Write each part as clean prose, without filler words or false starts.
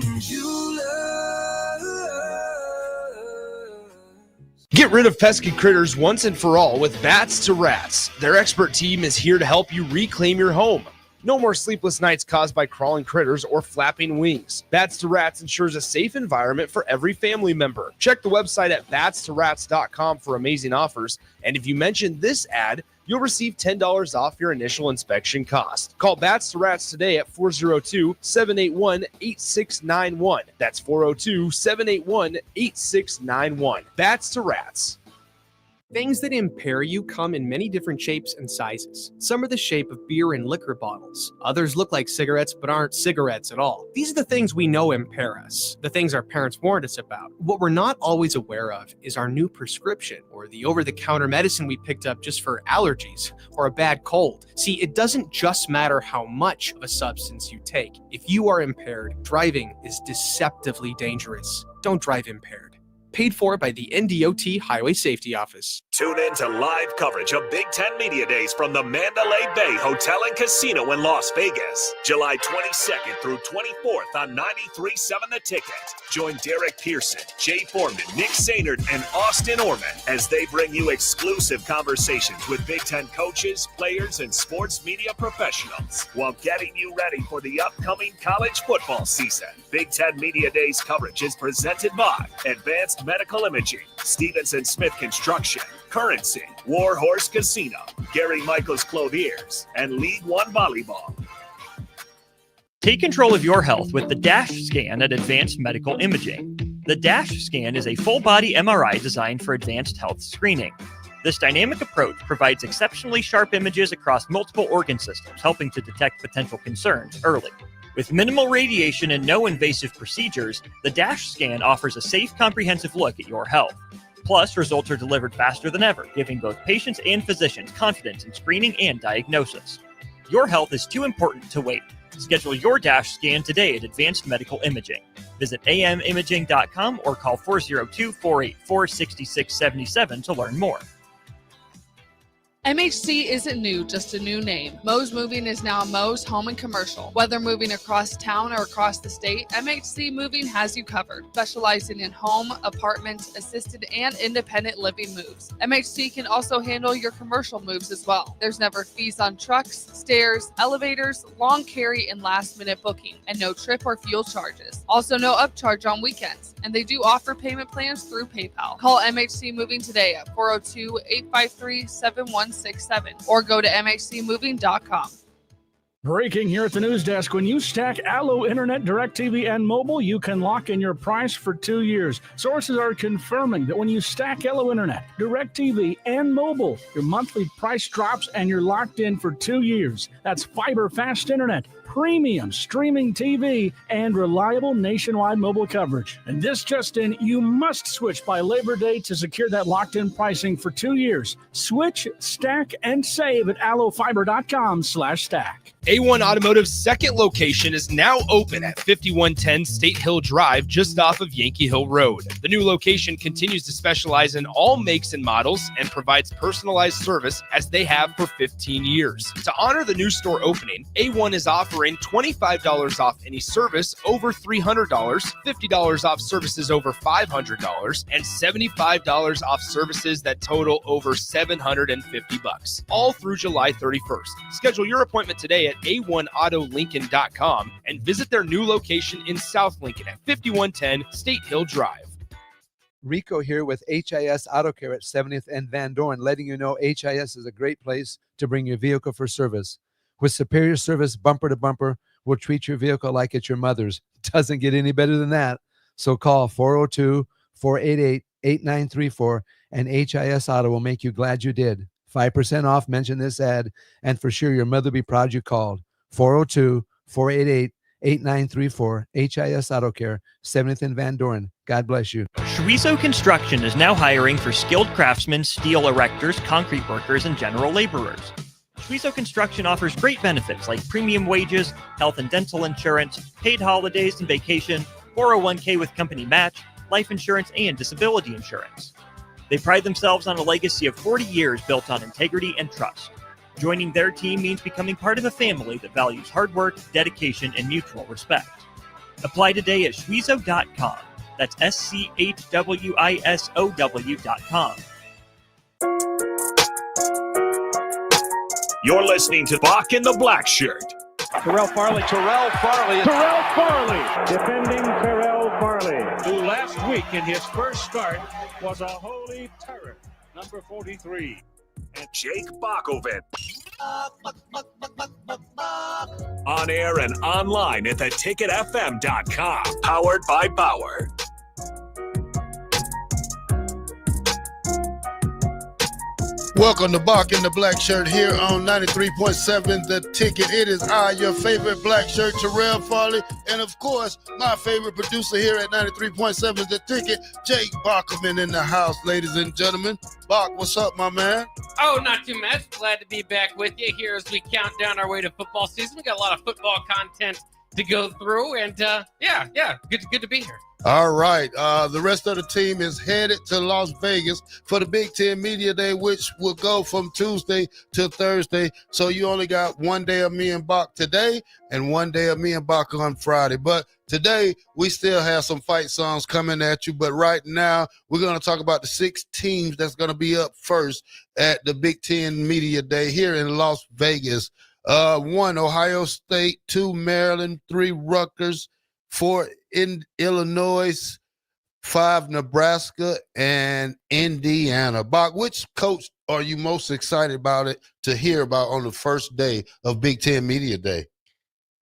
things you love. Get rid of pesky critters once and for all with Bats to Rats. Their expert team is here to help you reclaim your home. No more sleepless nights caused by crawling critters or flapping wings. Bats to Rats ensures a safe environment for every family member. Check the website at batstorats.com for amazing offers. And if you mention this ad, you'll receive $10 off your initial inspection cost. Call Bats to Rats today at 402-781-8691. That's 402-781-8691. Bats to Rats. Things that impair you come in many different shapes and sizes. Some are the shape of beer and liquor bottles. Others look like cigarettes but aren't cigarettes at all. These are the things we know impair us, the things our parents warned us about. What we're not always aware of is our new prescription or the over-the-counter medicine we picked up just for allergies or a bad cold. See, it doesn't just matter how much of a substance you take. If you are impaired, driving is deceptively dangerous. Don't drive impaired. Paid for by the NDOT Highway Safety Office. Tune in to live coverage of Big Ten Media Days from the Mandalay Bay Hotel and Casino in Las Vegas, July 22nd through 24th on 93.7 The Ticket. Join Derek Pearson, Jay Foreman, Nick Sainert, and Austin Orman as they bring you exclusive conversations with Big Ten coaches, players, and sports media professionals while getting you ready for the upcoming college football season. Big Ten Media Days coverage is presented by Advanced Medical Imaging, Stevenson Smith Construction, Currency, Warhorse Casino, Gary Michaels Clothiers, and League One Volleyball. Take control of your health with the DASH scan at Advanced Medical Imaging. The DASH scan is a full-body MRI designed for advanced health screening. This dynamic approach provides exceptionally sharp images across multiple organ systems, helping to detect potential concerns early. With minimal radiation and no invasive procedures, the DASH scan offers a safe, comprehensive look at your health. Plus, results are delivered faster than ever, giving both patients and physicians confidence in screening and diagnosis. Your health is too important to wait. Schedule your DASH scan today at Advanced Medical Imaging. Visit amimaging.com or call 402-484-6677 to learn more. MHC isn't new, just a new name. Moe's Moving is now Moe's Home and Commercial. Whether moving across town or across the state, MHC Moving has you covered. Specializing in home, apartments, assisted, and independent living moves. MHC can also handle your commercial moves as well. There's never fees on trucks, stairs, elevators, long carry, and last-minute booking, and no trip or fuel charges. Also no upcharge on weekends, and they do offer payment plans through PayPal. Call MHC Moving today at 402-853-7167 or go to mhcmoving.com. Breaking here at the news desk. When you stack Allo Internet, DirecTV, and mobile, you can lock in your price for 2 years. Sources are confirming that when you stack Allo Internet, DirecTV, and mobile, your monthly price drops and you're locked in for 2 years. That's fiber fast internet, premium streaming TV, and reliable nationwide mobile coverage. And this just in, you must switch by Labor Day to secure that locked-in pricing for 2 years. Switch, stack, and save at allofiber.com/stack. A1 Automotive's second location is now open at 5110 State Hill Drive, just off of Yankee Hill Road. The new location continues to specialize in all makes and models and provides personalized service as they have for 15 years. To honor the new store opening, A1 is offering $25 off any service over $300, $50 off services over $500, and $75 off services that total over $750, all through July 31st. Schedule your appointment today at a1autolincoln.com and visit their new location in South Lincoln at 5110 State Hill Drive. Rico here with HIS Auto Care at 70th and Van Dorn, letting you know HIS is a great place to bring your vehicle for service. With superior service, bumper to bumper, we'll treat your vehicle like it's your mother's. Doesn't get any better than that. So call 402-488-8934 and HIS Auto will make you glad you did. 5% off, mention this ad, and for sure your mother will be proud you called. 402-488-8934, HIS Auto Care, 70th and Van Dorn. God bless you. Schwizo Construction is now hiring for skilled craftsmen, steel erectors, concrete workers, and general laborers. Schwizo Construction offers great benefits like premium wages, health and dental insurance, paid holidays and vacation, 401k with company match, life insurance, and disability insurance. They pride themselves on a legacy of 40 years built on integrity and trust. Joining their team means becoming part of a family that values hard work, dedication, and mutual respect. Apply today at Schwizo.com. That's SCHWISOW.com. You're listening to Bock in the Blackshirt. Terrell Farley. Defending Terrell Farley, who last week in his first start was a holy terror. Number 43. And Jake Bockoven. On air and online at theticketfm.com. Powered by Bauer. Welcome to Bock in the Blackshirt here on 93.7 The Ticket. It is your favorite Blackshirt, Terrell Farley, and of course, my favorite producer here at 93.7 The Ticket, Jake Bockoven in the house, ladies and gentlemen. Bock, what's up, my man? Oh, not too much. Glad to be back with you here as we count down our way to football season. We got a lot of football content to go through, and yeah, good to be here. All right. The rest of the team is headed to Las Vegas for the Big Ten Media Day, which will go from Tuesday to Thursday. So you only got one day of me and Bock today and one day of me and Bock on Friday. But today, we still have some fight songs coming at you. But right now, we're going to talk about the 6 teams that's going to be up first at the Big Ten Media Day here in Las Vegas. 1, Ohio State, 2, Maryland, 3, Rutgers, 4 in Illinois, 5 Nebraska, and Indiana. Bock, which coach are you most excited about it to hear about on the first day of Big Ten Media Day?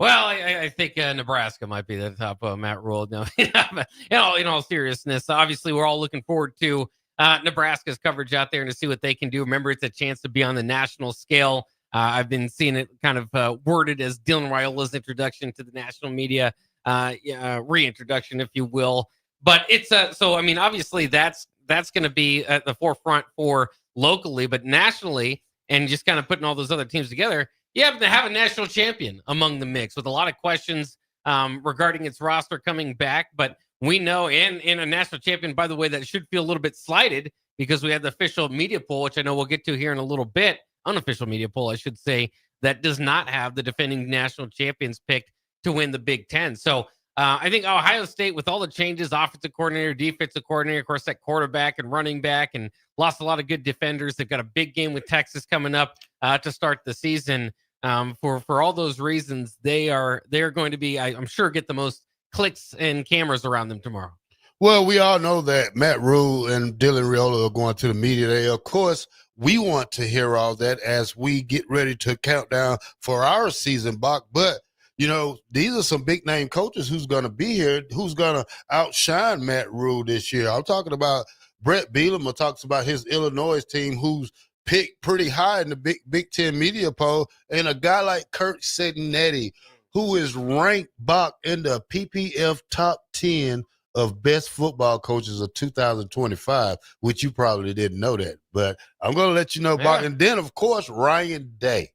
Well, I think Nebraska might be the top Matt Rule. No, in all seriousness, obviously we're all looking forward to Nebraska's coverage out there and to see what they can do. Remember, it's a chance to be on the national scale. I've been seeing it kind of worded as Dylan Raiola's introduction to the national media. Reintroduction, if you will, but it's so I mean, obviously that's going to be at the forefront for locally, but nationally, and just kind of putting all those other teams together, you have to have a national champion among the mix with a lot of questions regarding its roster coming back. But we know, and a national champion, by the way, that should feel a little bit slighted because we have the official media poll, which I know we'll get to here in a little bit, unofficial media poll, I should say, that does not have the defending national champions picked to win the Big Ten. So I think Ohio State, with all the changes, offensive coordinator, defensive coordinator, of course, that quarterback and running back, and lost a lot of good defenders. They've got a big game with Texas coming up to start the season. For all those reasons, they're going to be, I'm sure, get the most clicks and cameras around them tomorrow. Well, we all know that Matt Rule and Dylan Raiola are going to the media day. Of course, we want to hear all that as we get ready to count down for our season, Bock. But you know, these are some big-name coaches who's going to be here, who's going to outshine Matt Rule this year. I'm talking about Brett Bielema talks about his Illinois team, who's picked pretty high in the Big Ten media poll, and a guy like Kurt Cignetti, who is ranked, Bock, in the PPF top 10 of best football coaches of 2025, which you probably didn't know that. But I'm going to let you know, Bock. And then, of course, Ryan Day,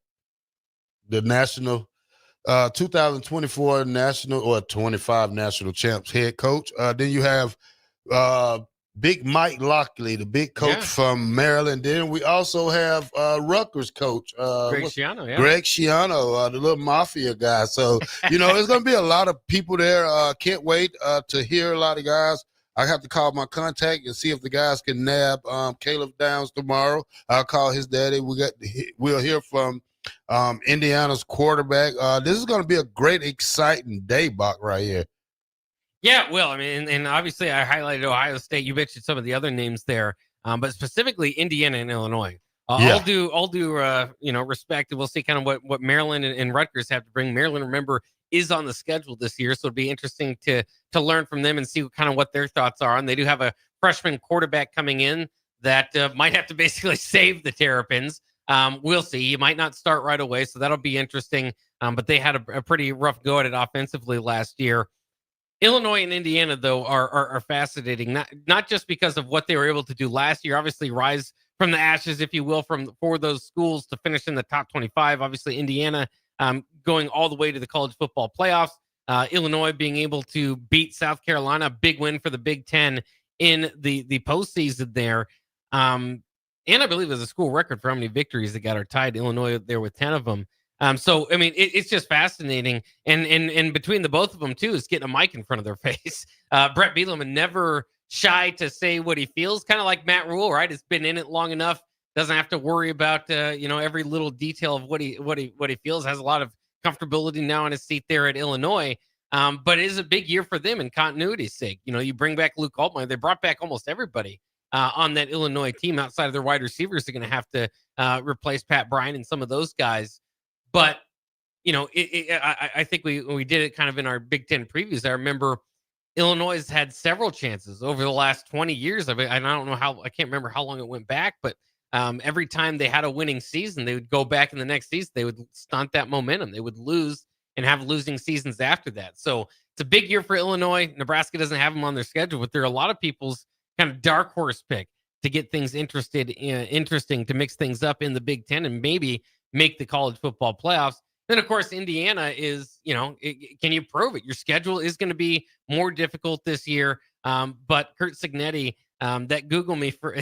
the national 2024 national or 25 national champs head coach. Then you have Big Mike Lockley, the big coach from Maryland. Then we also have Rutgers coach Greg Schiano, Greg Schiano, the little mafia guy. So, you know, there's going to be a lot of people there. Can't wait to hear a lot of guys. I have to call my contact and see if the guys can nab Caleb Downs tomorrow. I'll call his daddy. We'll hear from Indiana's quarterback. This is going to be a great, exciting day, Bock, right here. Yeah, well, I mean, and obviously I highlighted Ohio State. You mentioned some of the other names there, but specifically Indiana and Illinois. I'll do respect, and we'll see kind of what Maryland and Rutgers have to bring. Maryland, remember, is on the schedule this year, so it'd be interesting to learn from them and see kind of what their thoughts are. And they do have a freshman quarterback coming in that might have to basically save the Terrapins. We'll see. He might not start right away, so that'll be interesting. But they had a pretty rough go at it offensively last year. Illinois and Indiana, though, are fascinating, not just because of what they were able to do last year, obviously rise from the ashes, if you will, for those schools to finish in the top 25. Obviously, Indiana going all the way to the college football playoffs. Illinois being able to beat South Carolina, big win for the Big Ten in the postseason there. And I believe there's a school record for how many victories they got are tied. Illinois there with 10 of them. So I mean, it's just fascinating, and between the both of them too is getting a mic in front of their face. Brett Bielema never shy to say what he feels, kind of like Matt Rule, right? Has been in it long enough, doesn't have to worry about every little detail of what he feels. Has a lot of comfortability now in his seat there at Illinois. But it is a big year for them in continuity's sake. You bring back Luke Altmaier. They brought back almost everybody on that Illinois team outside of their wide receivers. They're going to have to replace Pat Bryant and some of those guys. But, I think we did it kind of in our Big Ten previews. I remember Illinois has had several chances over the last 20 years. I don't know I can't remember how long it went back, but every time they had a winning season, they would go back in the next season. They would stunt that momentum. They would lose and have losing seasons after that. So it's a big year for Illinois. Nebraska doesn't have them on their schedule, but there are a lot of people's kind of dark horse pick to get things interesting, to mix things up in the Big Ten and maybe make the college football playoffs. Then, of course, Indiana is, can you prove it? Your schedule is going to be more difficult this year. But Kurt Cignetti, that Google me for,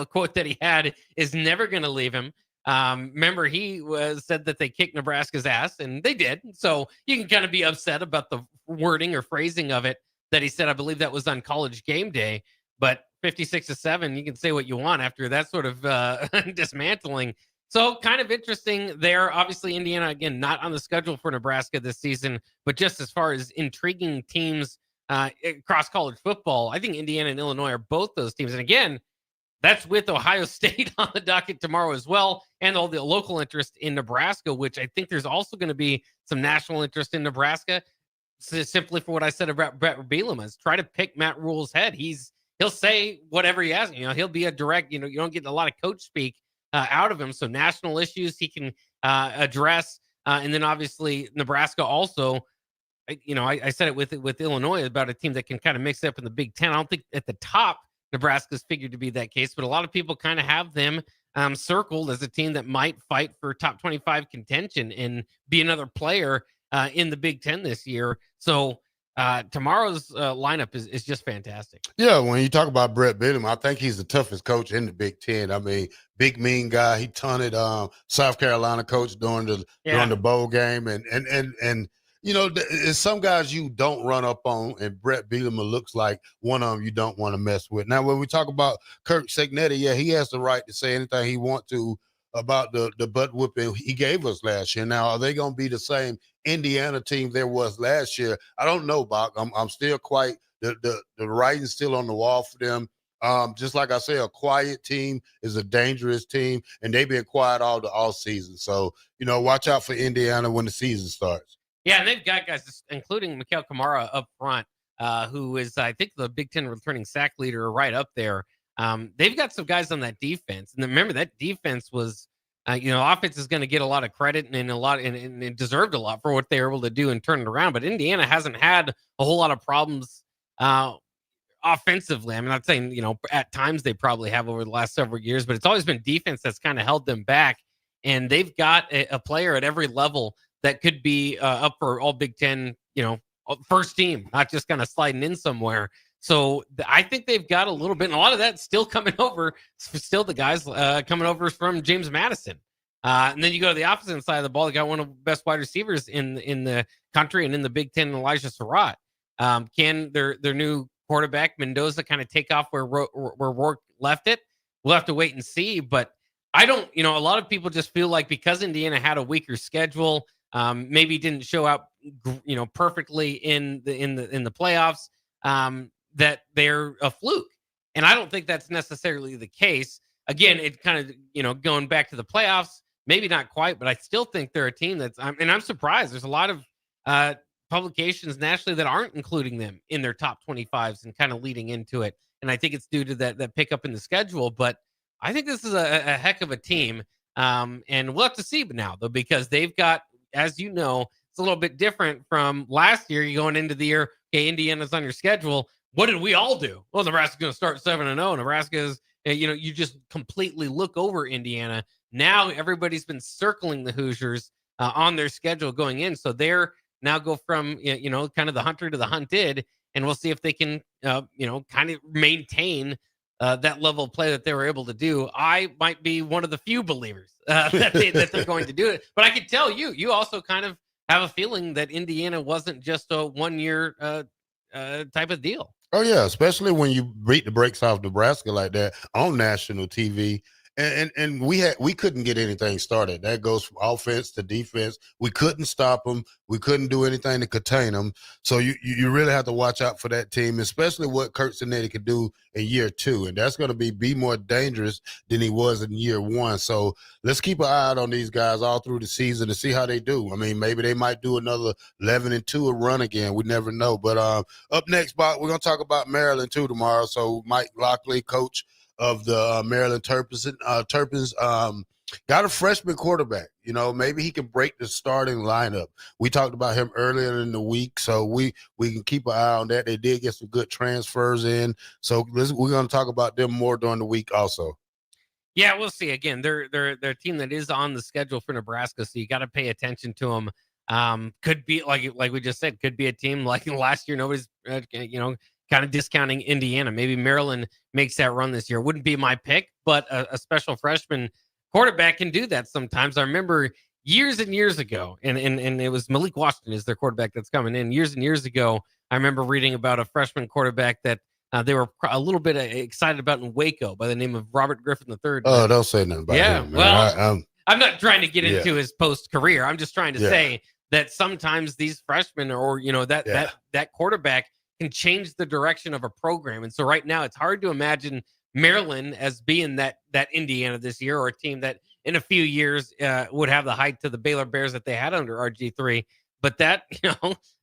quote that he had is never going to leave him. Remember, he said that they kicked Nebraska's ass, and they did. So you can kind of be upset about the wording or phrasing of it that he said. I believe that was on College Game Day. But 56-7, you can say what you want after that sort of dismantling. So kind of interesting there. Obviously, Indiana, again, not on the schedule for Nebraska this season, but just as far as intriguing teams across college football, I think Indiana and Illinois are both those teams. And again, that's with Ohio State on the docket tomorrow as well, and all the local interest in Nebraska, which I think there's also going to be some national interest in Nebraska, simply for what I said about Brett Bielema, is try to pick Matt Rule's head. He'll say whatever he has. He'll be a direct, you don't get a lot of coach speak out of him. So national issues he can address. And then obviously Nebraska also, I said it with Illinois about a team that can kind of mix it up in the Big Ten. I don't think at the top Nebraska's figured to be that case, but a lot of people kind of have them circled as a team that might fight for top 25 contention and be another player in the Big Ten this year. So tomorrow's lineup is just fantastic. Yeah, when you talk about Brett Bielema, I think he's the toughest coach in the Big Ten. I mean, big mean guy. He taunted South Carolina coach during the bowl game, and there's some guys you don't run up on, and Brett Bielema looks like one of them you don't want to mess with. Now, when we talk about Kirk Cignetti, yeah, he has the right to say anything he wants to about the butt whooping he gave us last year. Now, are they going to be the same Indiana team there was last year? I don't know, Bock. I'm still quite the writing's still on the wall for them. Just like I say, a quiet team is a dangerous team, and they've been quiet all season. So, watch out for Indiana when the season starts. Yeah, and they've got guys, including Mikael Kamara up front, who is, I think, the Big Ten returning sack leader right up there. They've got some guys on that defense. And remember, that defense was, offense is going to get a lot of credit and it deserved a lot for what they were able to do and turn it around. But Indiana hasn't had a whole lot of problems offensively. I'm not saying, at times they probably have over the last several years, but it's always been defense that's kind of held them back. And they've got a player at every level that could be up for all Big Ten, first team, not just kind of sliding in somewhere. So I think they've got a little bit, and a lot of that still coming over, still the guys coming over from James Madison. And then you go to the opposite side of the ball. They got one of the best wide receivers in the country and in the Big Ten, Elijah Surratt. Can their new quarterback, Mendoza, kind of take off where Rourke left it? We'll have to wait and see. But I don't, a lot of people just feel like because Indiana had a weaker schedule, maybe didn't show out, perfectly in the playoffs, that they're a fluke. And I don't think that's necessarily the case. Again, it kind of, going back to the playoffs, maybe not quite, but I still think they're a team that's, and I'm surprised. There's a lot of publications nationally that aren't including them in their top 25s and kind of leading into it. And I think it's due to that pickup in the schedule. But I think this is a heck of a team. And we'll have to see now, though, because they've got, as you know, it's a little bit different from last year. You're going into the year, okay, Indiana's on your schedule. What did we all do? Well, Nebraska's going to start 7-0. Nebraska's, you just completely look over Indiana. Now everybody's been circling the Hoosiers on their schedule going in. So they're now go from, kind of the hunter to the hunted. And we'll see if they can, kind of maintain that level of play that they were able to do, I might be one of the few believers that they're going to do it. But I can tell you also kind of have a feeling that Indiana wasn't just a 1 year type of deal. Oh yeah, especially when you beat the brakes off Nebraska like that on national TV. And we couldn't get anything started. That goes from offense to defense. We couldn't stop them. We couldn't do anything to contain them. So you really have to watch out for that team, especially what Kurt Zanetti could do in year 2. And that's going to be more dangerous than he was in year 1. So let's keep an eye out on these guys all through the season to see how they do. I mean, maybe they might do another 11-2 run again. We never know. But up next, Bock, we're going to talk about Maryland too tomorrow. So Mike Lockley, coach of the Maryland Terrapins, got a freshman quarterback. You know, maybe he can break the starting lineup. We talked about him earlier in the week, so we can keep an eye on that. They did get some good transfers in, so we're going to talk about them more during the week also. Yeah, we'll see. Again, they're a team that is on the schedule for Nebraska, so you got to pay attention to them. Could be like we just said, could be a team like last year. Nobody's kind of discounting Indiana. Maybe Maryland makes that run this year. Wouldn't be my pick, but a special freshman quarterback can do that sometimes. I remember years and years ago, and it was Malik Washington is their quarterback that's coming in. Years and years ago, I remember reading about a freshman quarterback that they were a little bit excited about in Waco by the name of Robert Griffin III. Oh, don't say nothing about him. Well, I'm not trying to get into his post-career. I'm just trying to say that sometimes these freshmen or, that quarterback can change the direction of a program. And so right now it's hard to imagine Maryland as being that Indiana this year, or a team that in a few years would have the height to the Baylor Bears that they had under RG3. But that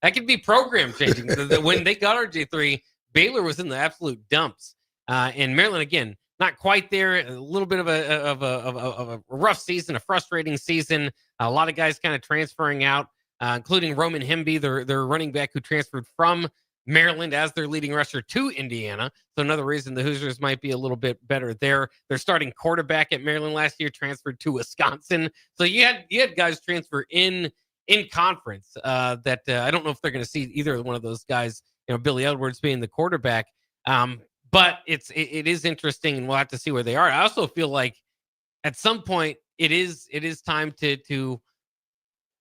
could be program changing. When they got RG3, Baylor was in the absolute dumps. And Maryland, again, not quite there. A little bit of a rough season, a frustrating season. A lot of guys kind of transferring out, including Roman Hemby, their running back who transferred from Maryland as their leading rusher to Indiana. So another reason the Hoosiers might be a little bit better there. Their starting quarterback at Maryland last year transferred to Wisconsin. So you had guys transfer in conference that I don't know if they're going to see either one of those guys, Billy Edwards being the quarterback. But it is interesting, and we'll have to see where they are. I also feel like at some point it is time to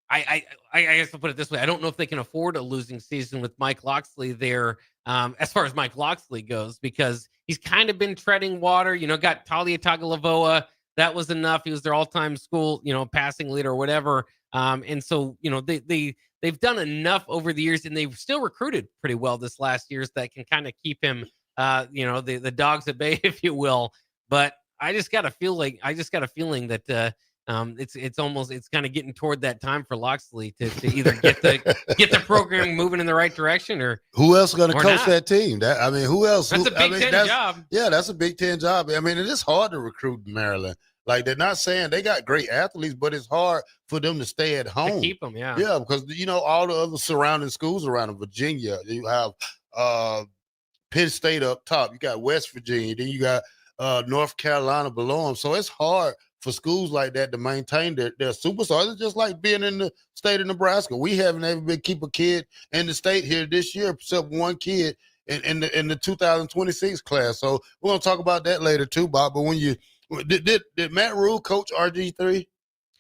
I guess I'll put it this way. I don't know if they can afford a losing season with Mike Locksley there, as far as Mike Locksley goes, because he's kind of been treading water. Got Talia Tagovailoa. That was enough. He was their all-time school, passing leader or whatever. And so, they've done enough over the years, and they've still recruited pretty well this last year, so that can kind of keep him, the dogs at bay, if you will. But I just got a feeling that it's kind of getting toward that time for Locksley to either get the program moving in the right direction, or who else going to coach not. that team? Who else? That's a Big Ten job. Yeah, that's a Big Ten job. I mean, it is hard to recruit in Maryland. Like, they're not saying they got great athletes, but it's hard for them to stay at home. To keep them, yeah. Yeah, because all the other surrounding schools around in Virginia. You have Penn State up top. You got West Virginia. Then you got North Carolina below them. So it's hard for schools like that to maintain their superstars. It's just like being in the state of Nebraska. We haven't ever been keep a kid in the state here this year, except one kid in the 2026 class. So we're gonna talk about that later too, Bob. But when you did Matt Rule coach RG3?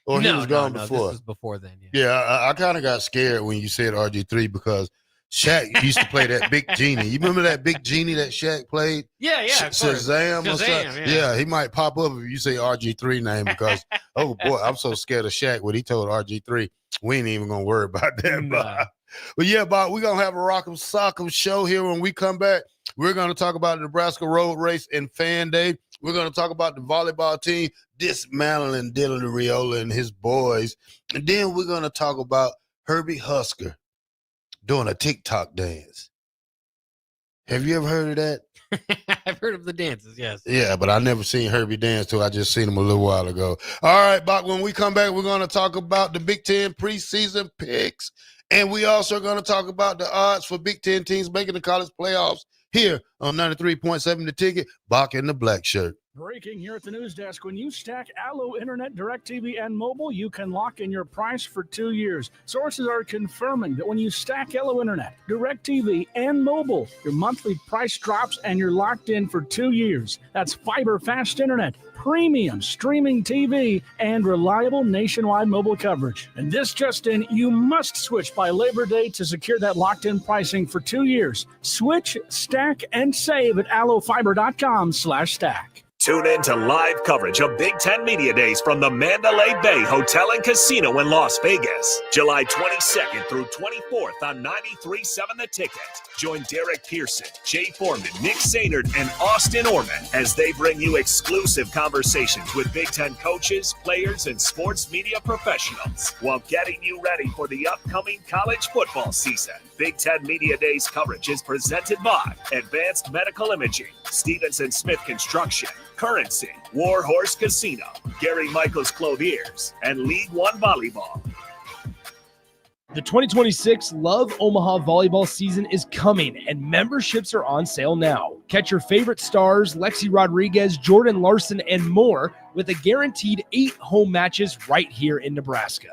Or he was gone before? This was before then. Yeah, I kind of got scared when you said RG3 because Shaq used to play that big genie. You remember that big genie that Shaq played? Yeah. Shazam or something? Yeah, he might pop up if you say RG3 name because, oh boy, I'm so scared of Shaq when he told RG3. We ain't even going to worry about that. Nah. But yeah, Bob, we're going to have a Rock'em Sock'em show here when we come back. We're going to talk about the Nebraska Road Race and Fan Day. We're going to talk about the volleyball team dismantling Dylan Riola and his boys. And then we're going to talk about Herbie Husker doing a TikTok dance. Have you ever heard of that? I've heard of the dances, yes. Yeah, but I never seen Herbie dance too. I just seen him a little while ago. All right, Bock, when we come back, we're going to talk about the Big Ten preseason picks. And we also going to talk about the odds for Big Ten teams making the college playoffs here on 93.7 The Ticket, Bock and the Blackshirt. Breaking here at the news desk. When you stack Allo Internet, DirecTV, and mobile, you can lock in your price for 2 years. Sources are confirming that when you stack Allo Internet, DirecTV, and mobile, your monthly price drops and you're locked in for 2 years. That's fiber fast internet, premium streaming TV, and reliable nationwide mobile coverage. And this just in, you must switch by Labor Day to secure that locked-in pricing for 2 years. Switch, stack, and save at allofiber.com/stack. Tune in to live coverage of Big Ten Media Days from the Mandalay Bay Hotel and Casino in Las Vegas, July 22nd through 24th on 93.7 The Ticket. Join Derek Pearson, Jay Foreman, Nick Sainert, and Austin Orman as they bring you exclusive conversations with Big Ten coaches, players, and sports media professionals while getting you ready for the upcoming college football season. Big Ten Media Days coverage is presented by Advanced Medical Imaging, Stevenson Smith Construction, Currency, Warhorse Casino, Gary Michaels Clothiers, and League One Volleyball. The 2026 Love Omaha volleyball season is coming, and memberships are on sale now. Catch your favorite stars, Lexi Rodriguez, Jordan Larson, and more with a guaranteed 8 home matches right here in Nebraska.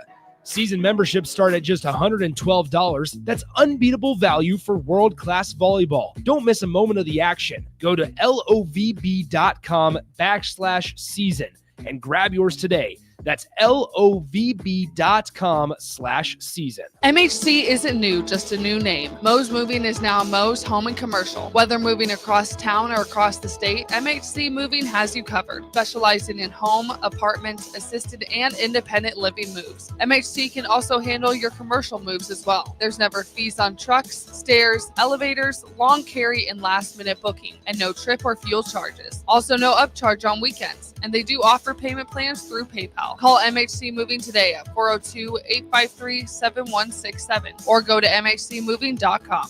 Season memberships start at just $112. That's unbeatable value for world-class volleyball. Don't miss a moment of the action. Go to lovb.com/season and grab yours today. That's lovb.com/season. MHC isn't new, just a new name. Mo's Moving is now Mo's Home and Commercial. Whether moving across town or across the state, MHC Moving has you covered. Specializing in home, apartments, assisted, and independent living moves. MHC can also handle your commercial moves as well. There's never fees on trucks, stairs, elevators, long carry, and last-minute booking, and no trip or fuel charges. Also, no upcharge on weekends, and they do offer payment plans through PayPal. Call MHC Moving today at 402-853-7167 or go to mhcmoving.com.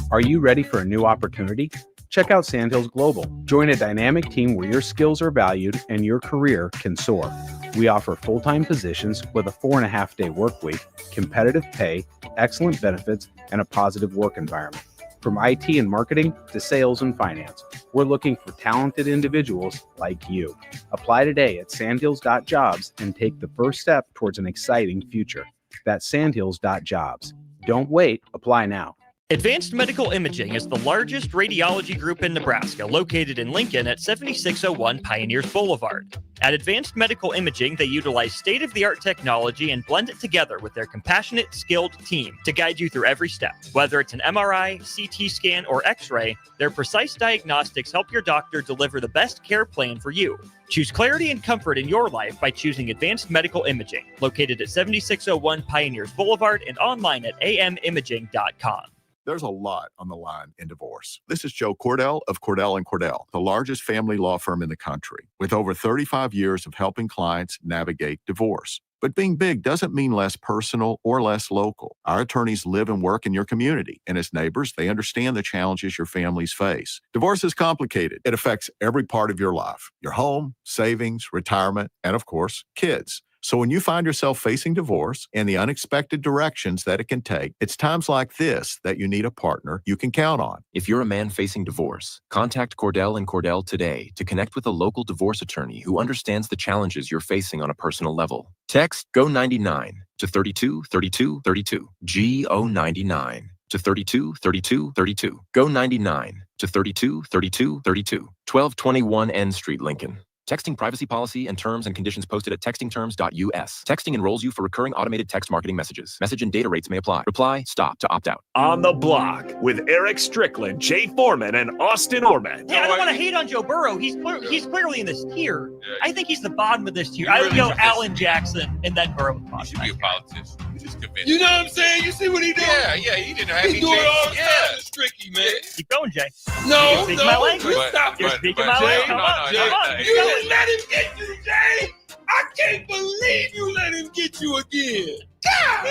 Are you ready for a new opportunity? Check out Sandhills Global. Join a dynamic team where your skills are valued and your career can soar. We offer full-time positions with a 4.5-day work week, competitive pay, excellent benefits, and a positive work environment. From IT and marketing to sales and finance, we're looking for talented individuals like you. Apply today at sandhills.jobs and take the first step towards an exciting future. That's sandhills.jobs. Don't wait, apply now. Advanced Medical Imaging is the largest radiology group in Nebraska, located in Lincoln at 7601 Pioneers Boulevard. At Advanced Medical Imaging, they utilize state-of-the-art technology and blend it together with their compassionate, skilled team to guide you through every step. Whether it's an MRI, CT scan, or X-ray, their precise diagnostics help your doctor deliver the best care plan for you. Choose clarity and comfort in your life by choosing Advanced Medical Imaging, located at 7601 Pioneers Boulevard and online at amimaging.com. There's a lot on the line in divorce. This is Joe Cordell of Cordell & Cordell, the largest family law firm in the country, with over 35 years of helping clients navigate divorce. But being big doesn't mean less personal or less local. Our attorneys live and work in your community, and as neighbors, they understand the challenges your families face. Divorce is complicated. It affects every part of your life, your home, savings, retirement, and of course, kids. So when you find yourself facing divorce and the unexpected directions that it can take, it's times like this that you need a partner you can count on. If you're a man facing divorce, contact Cordell & Cordell today to connect with a local divorce attorney who understands the challenges you're facing on a personal level. Text GO99 to 323232. GO99 to 323232. GO99 to 323232. 1221 N Street, Lincoln. Texting privacy policy and terms and conditions posted at textingterms.us. Texting enrolls you for recurring automated text marketing messages. Message and data rates may apply. Reply, stop to opt out. On the Block with Eric Strickland, Jay Foreman, and Austin Orman. Yeah, I don't want to hate on Joe Burrow. He's clearly in this tier. I think he's the bottom of this tier. I would go Allen Jackson and then Burrow. You should be a politician. You just convinced. You know what I'm saying? You see what he did? Yeah, he didn't have He's doing all the time. It's tricky, man. Keep going, Jay. No, You're speaking my language. Stop. You're speaking my language. Come on. You didn't let him get you, Jay. I can't believe you let him get you again. God,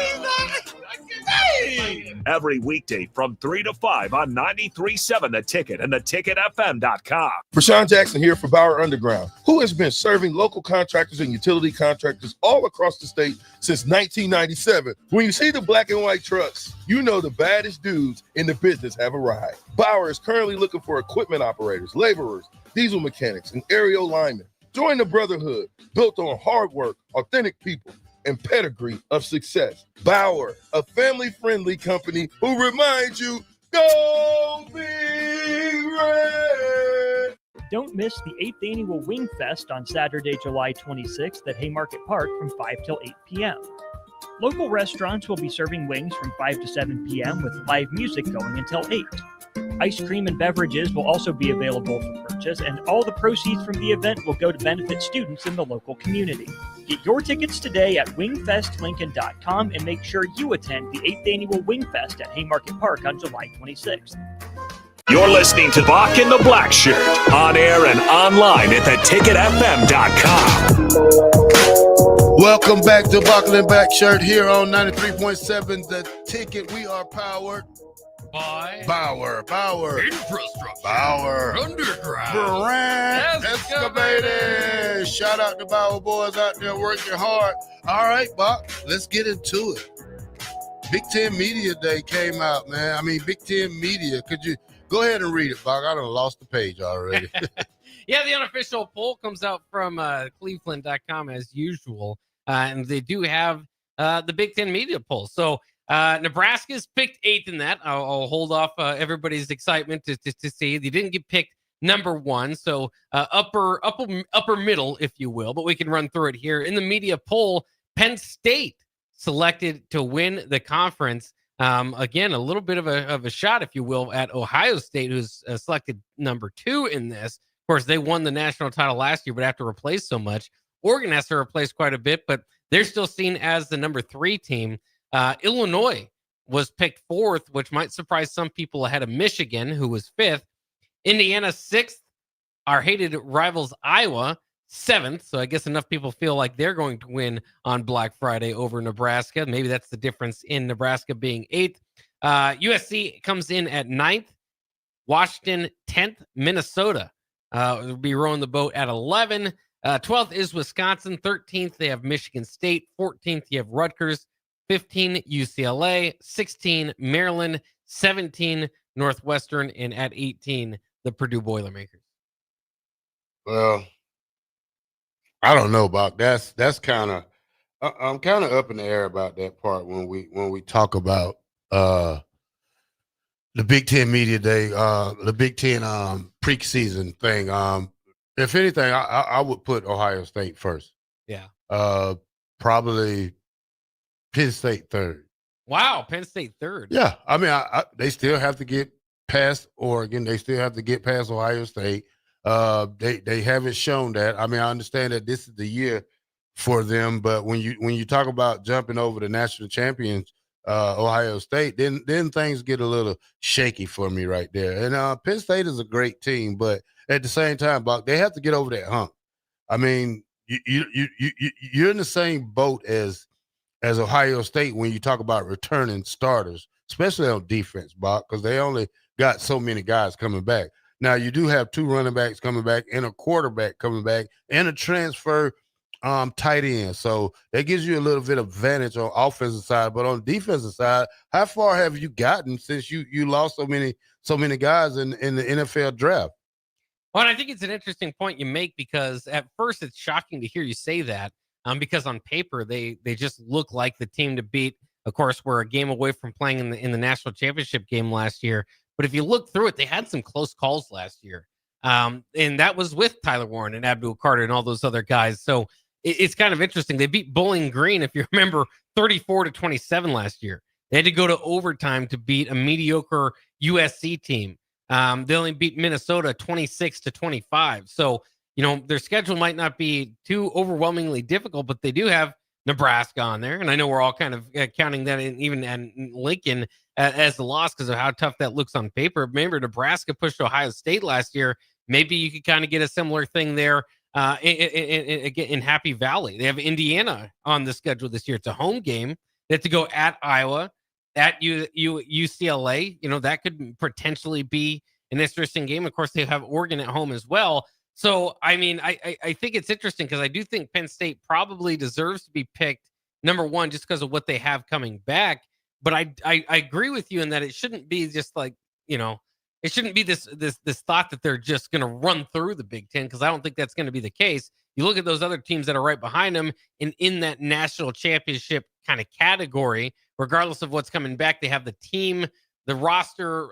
dang. Every weekday from 3 to 5 on 93.7 The Ticket and theticketfm.com. Rashawn Jackson here for Bauer Underground, who has been serving local contractors and utility contractors all across the state since 1997. When you see the black and white trucks, you know the baddest dudes in the business have arrived. Bauer is currently looking for equipment operators, laborers, diesel mechanics, and aerial linemen. Join the brotherhood built on hard work, authentic people, and pedigree of success. Bauer, a family-friendly company who reminds you, go Big Red! Don't miss the 8th Annual Wing Fest on Saturday, July 26th at Haymarket Park from 5 till 8 p.m. Local restaurants will be serving wings from 5 to 7 p.m. with live music going until 8. Ice cream and beverages will also be available for purchase, and all the proceeds from the event will go to benefit students in the local community. Get your tickets today at wingfestlincoln.com and make sure you attend the 8th Annual Wingfest at Haymarket Park on July 26th. You're listening to Bock and the Blackshirt, on air and online at theticketfm.com. Welcome back to Bock and the Blackshirt here on 93.7 The Ticket. We are powered by Bauer, Infrastructure, Bauer, Underground, Brand Excavating. Shout out to Bauer boys out there working hard. All right, Bock, let's get into it. Big Ten Media Day came out, man. I mean, Big Ten Media. Could you go ahead and read it, Bock? I done lost the page already. Yeah, the unofficial poll comes out from cleveland.com as usual. And they do have the Big Ten Media poll. So Nebraska's picked 8th in that. I'll hold off everybody's excitement to see. They didn't get picked number 1, so upper middle, if you will. But we can run through it here. In the media poll, Penn State selected to win the conference. Again, a little bit of a shot, if you will, at Ohio State, who's selected number 2 in this. Of course, they won the national title last year, but have to replace so much. Oregon has to replace quite a bit, but they're still seen as the number 3 team. Illinois was picked 4th, which might surprise some people, ahead of Michigan, who was 5th. Indiana 6th. Our hated rivals Iowa 7th. So I guess enough people feel like they're going to win on Black Friday over Nebraska. Maybe that's the difference in Nebraska being 8th. USC comes in at 9th. Washington 10th. Minnesota will be rowing the boat at 11. 12th is Wisconsin. 13th, they have Michigan State. 14th, you have Rutgers. 15, UCLA. 16, Maryland. 17, Northwestern. And at 18, the Purdue Boilermakers. Well, I don't know, Bock. That's kind of I'm kind of up in the air about that part when we talk about the Big Ten Media Day, the Big Ten preseason thing. If anything, I would put Ohio State first. Yeah. Probably Penn State third. Wow, Penn State third. Yeah, I mean, they still have to get past Oregon. They still have to get past Ohio State. They haven't shown that. I mean, I understand that this is the year for them, but when you talk about jumping over the national champions, Ohio State, then things get a little shaky for me right there. And Penn State is a great team, but at the same time, Bock, they have to get over that hump. I mean, you're in the same boat as Ohio State when you talk about returning starters, especially on defense, Bock, because they only got so many guys coming back. Now, you do have 2 running backs coming back and a quarterback coming back and a transfer tight end. So that gives you a little bit of advantage on offensive side. But on defensive side, how far have you gotten since you lost so many guys in the NFL draft? Well, and I think it's an interesting point you make, because at first it's shocking to hear you say that, because on paper they just look like the team to beat. Of course, we're a game away from playing in the national championship game last year. But if you look through it, they had some close calls last year. And that was with Tyler Warren and Abdul Carter and all those other guys. So it's kind of interesting. They beat Bowling Green, if you remember, 34-27 last year. They had to go to overtime to beat a mediocre USC team. They only beat Minnesota 26-25. So, their schedule might not be too overwhelmingly difficult, but they do have Nebraska on there. And I know we're all kind of counting that in, even in Lincoln, as the loss because of how tough that looks on paper. Remember, Nebraska pushed Ohio State last year. Maybe you could kind of get a similar thing there in Happy Valley. They have Indiana on the schedule this year. It's a home game. They have to go at Iowa, at UCLA. You know, that could potentially be an interesting game. Of course, they have Oregon at home as well. So, I mean, I think it's interesting because I do think Penn State probably deserves to be picked number one just because of what they have coming back. But I agree with you in that it shouldn't be just like, you know, it shouldn't be this thought that they're just going to run through the Big Ten, because I don't think that's going to be the case. You look at those other teams that are right behind them, and in that national championship kind of category, regardless of what's coming back, they have the team, the roster,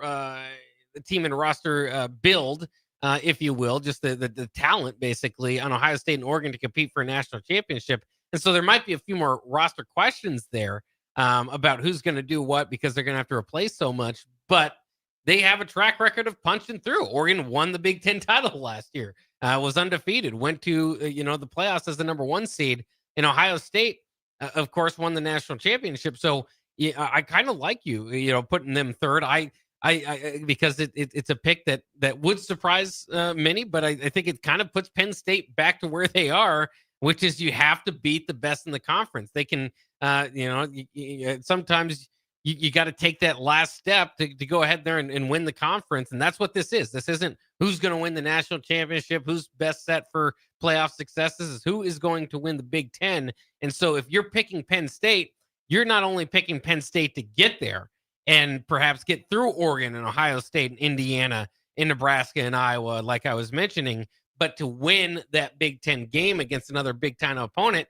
build, if you will, just the talent basically on Ohio State and Oregon to compete for a national championship. And so there might be a few more roster questions there about who's going to do what, because they're going to have to replace so much. But they have a track record of punching through. Oregon won the Big Ten title last year, was undefeated, went to the playoffs as the number one seed. And Ohio State, of course, won the national championship. So yeah, I kind of like you putting them third. I because it's a pick that would surprise many, but I think it kind of puts Penn State back to where they are, which is you have to beat the best in the conference. They can, sometimes you got to take that last step to go ahead there and win the conference. And that's what this is. This isn't who's going to win the national championship, who's best set for playoff success. This is who is going to win the Big Ten. And so if you're picking Penn State, you're not only picking Penn State to get there and perhaps get through Oregon and Ohio State and Indiana and Nebraska and Iowa, like I was mentioning, but to win that Big Ten game against another Big Ten opponent.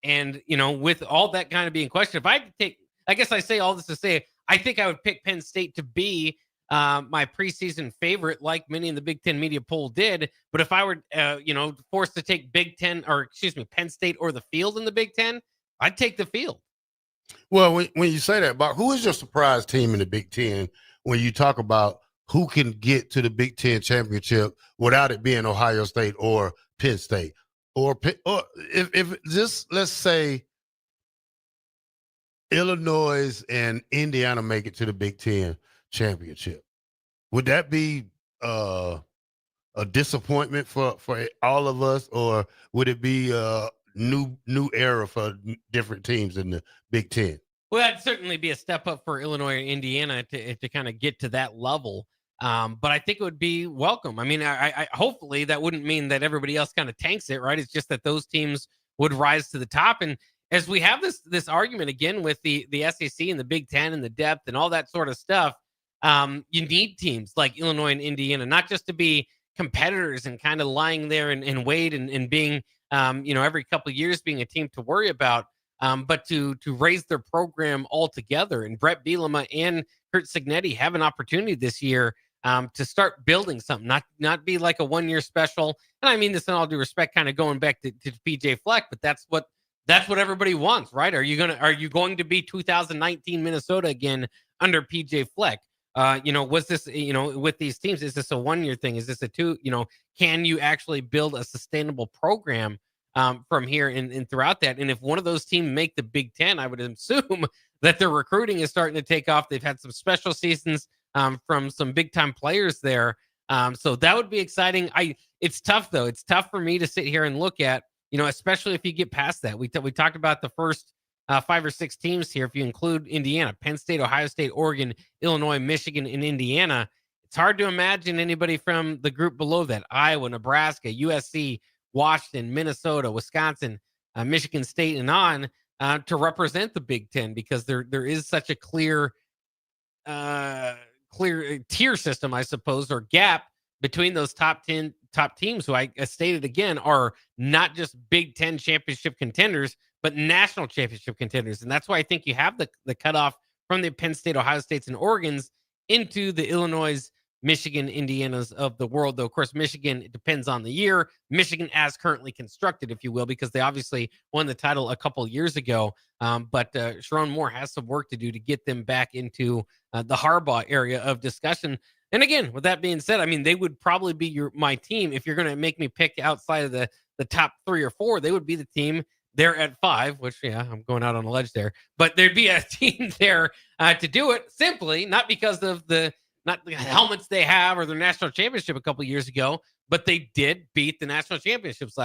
And, with all that kind of being questioned, if I could take, I guess I say all this to say, I think I would pick Penn State to be my preseason favorite, like many in the Big Ten media poll did. But if I were, forced to take Penn State or the field in the Big Ten, I'd take the field. Well, when you say that, Bock, who is your surprise team in the Big Ten when you talk about who can get to the Big Ten championship without it being Ohio State or Penn State? Or if just, let's say, Illinois and Indiana make it to the Big Ten championship, would that be a disappointment for all of us, or would it be a new era for different teams in the Big Ten? Well, that'd certainly be a step up for Illinois and Indiana to kind of get to that level. But I think it would be welcome. I mean, I hopefully that wouldn't mean that everybody else kind of tanks it, right? It's just that those teams would rise to the top. And as we have this argument again with the SEC and the Big Ten and the depth and all that sort of stuff, you need teams like Illinois and Indiana, not just to be competitors and kind of lying there and wait and being, every couple of years being a team to worry about, but to raise their program altogether. And Brett Bielema and Kurt Signetti have an opportunity this year to start building something, not be like a one-year special. And I mean this in all due respect, kind of going back to PJ Fleck, but that's what everybody wants, right? Are you going to be 2019 Minnesota again under PJ Fleck? Was this, with these teams, is this a one-year thing? Is this a two, can you actually build a sustainable program from here and throughout that? And if one of those teams make the Big Ten, I would assume that their recruiting is starting to take off. They've had some special seasons from some big time players there. So that would be exciting. It's tough though. It's tough for me to sit here and look at, especially if you get past that. We talked about the first 5 or 6 teams here. If you include Indiana, Penn State, Ohio State, Oregon, Illinois, Michigan, and Indiana, it's hard to imagine anybody from the group below that: Iowa, Nebraska, USC, Washington, Minnesota, Wisconsin, Michigan State, and on to represent the Big Ten, because there is such a clear tier system, I suppose, or gap between those top teams, who I stated again are not just Big Ten championship contenders, but national championship contenders. And that's why I think you have the cutoff from the Penn State, Ohio States, and Oregons into the Illinois, Michigan, Indianas of the world. Though, of course, Michigan, it depends on the year. Michigan as currently constructed, if you will, because they obviously won the title a couple years ago. But Sharon Moore has some work to do to get them back into the Harbaugh area of discussion. And again, with that being said, I mean, they would probably be my team. If you're going to make me pick outside of the top 3 or 4, they would be the team there at 5, which, yeah, I'm going out on a ledge there. But there'd be a team there to do it, simply not because of the not the helmets they have or their national championship a couple years ago, but they did beat the national championships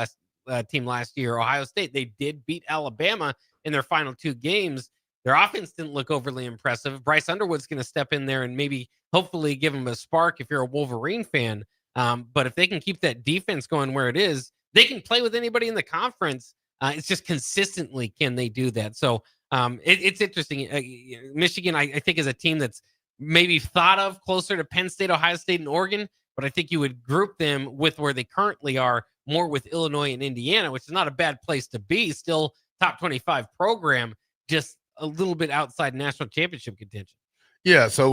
team last year, Ohio State. They did beat Alabama in their final 2 games. Their offense didn't look overly impressive. Bryce Underwood's going to step in there and maybe hopefully give them a spark if you're a Wolverine fan. But if they can keep that defense going where it is, they can play with anybody in the conference. It's just consistently can they do that. So it's interesting. Michigan, I think, is a team that's maybe thought of closer to Penn State, Ohio State, and Oregon, but I think you would group them with where they currently are, more with Illinois and Indiana, which is not a bad place to be. Still top 25 program, just a little bit outside national championship contention. Yeah. So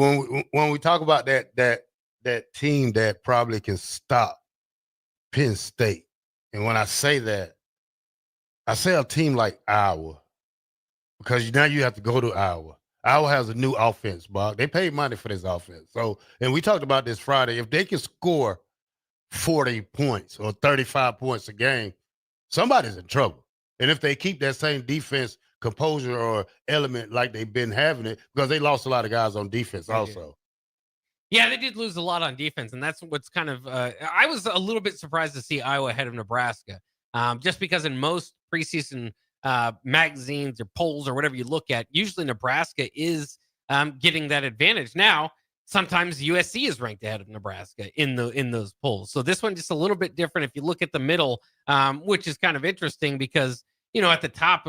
when we talk about that team that probably can stop Penn State, and when I say that, I say a team like Iowa, because now you have to go to Iowa. Iowa has a new offense, Bock. They paid money for this offense. So, and we talked about this Friday. If they can score 40 points or 35 points a game, somebody's in trouble. And if they keep that same defense composure or element like they've been having it, because they lost a lot of guys on defense also. Yeah, they did lose a lot on defense, and that's what's kind of I was a little bit surprised to see Iowa ahead of Nebraska, just because in most preseason magazines or polls or whatever you look at, usually Nebraska is getting that advantage. Now, sometimes USC is ranked ahead of Nebraska in those polls. So this one just a little bit different if you look at the middle, which is kind of interesting because, you know, at the top,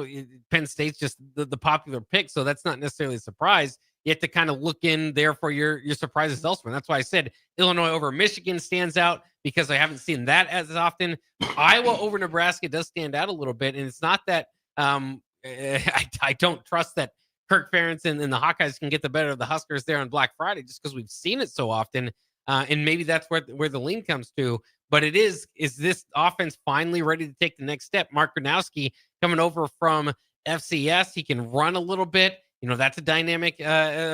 Penn State's just the popular pick, so that's not necessarily a surprise. You have to kind of look in there for your surprises elsewhere. And that's why I said Illinois over Michigan stands out, because I haven't seen that as often. Iowa over Nebraska does stand out a little bit, and it's not that I don't trust that Kirk Ferentz and the Hawkeyes can get the better of the Huskers there on Black Friday, just because we've seen it so often, and maybe that's where the lean comes to. But it is this offense finally ready to take the next step? Mark Gronowski coming over from FCS, he can run a little bit. You know, that's a dynamic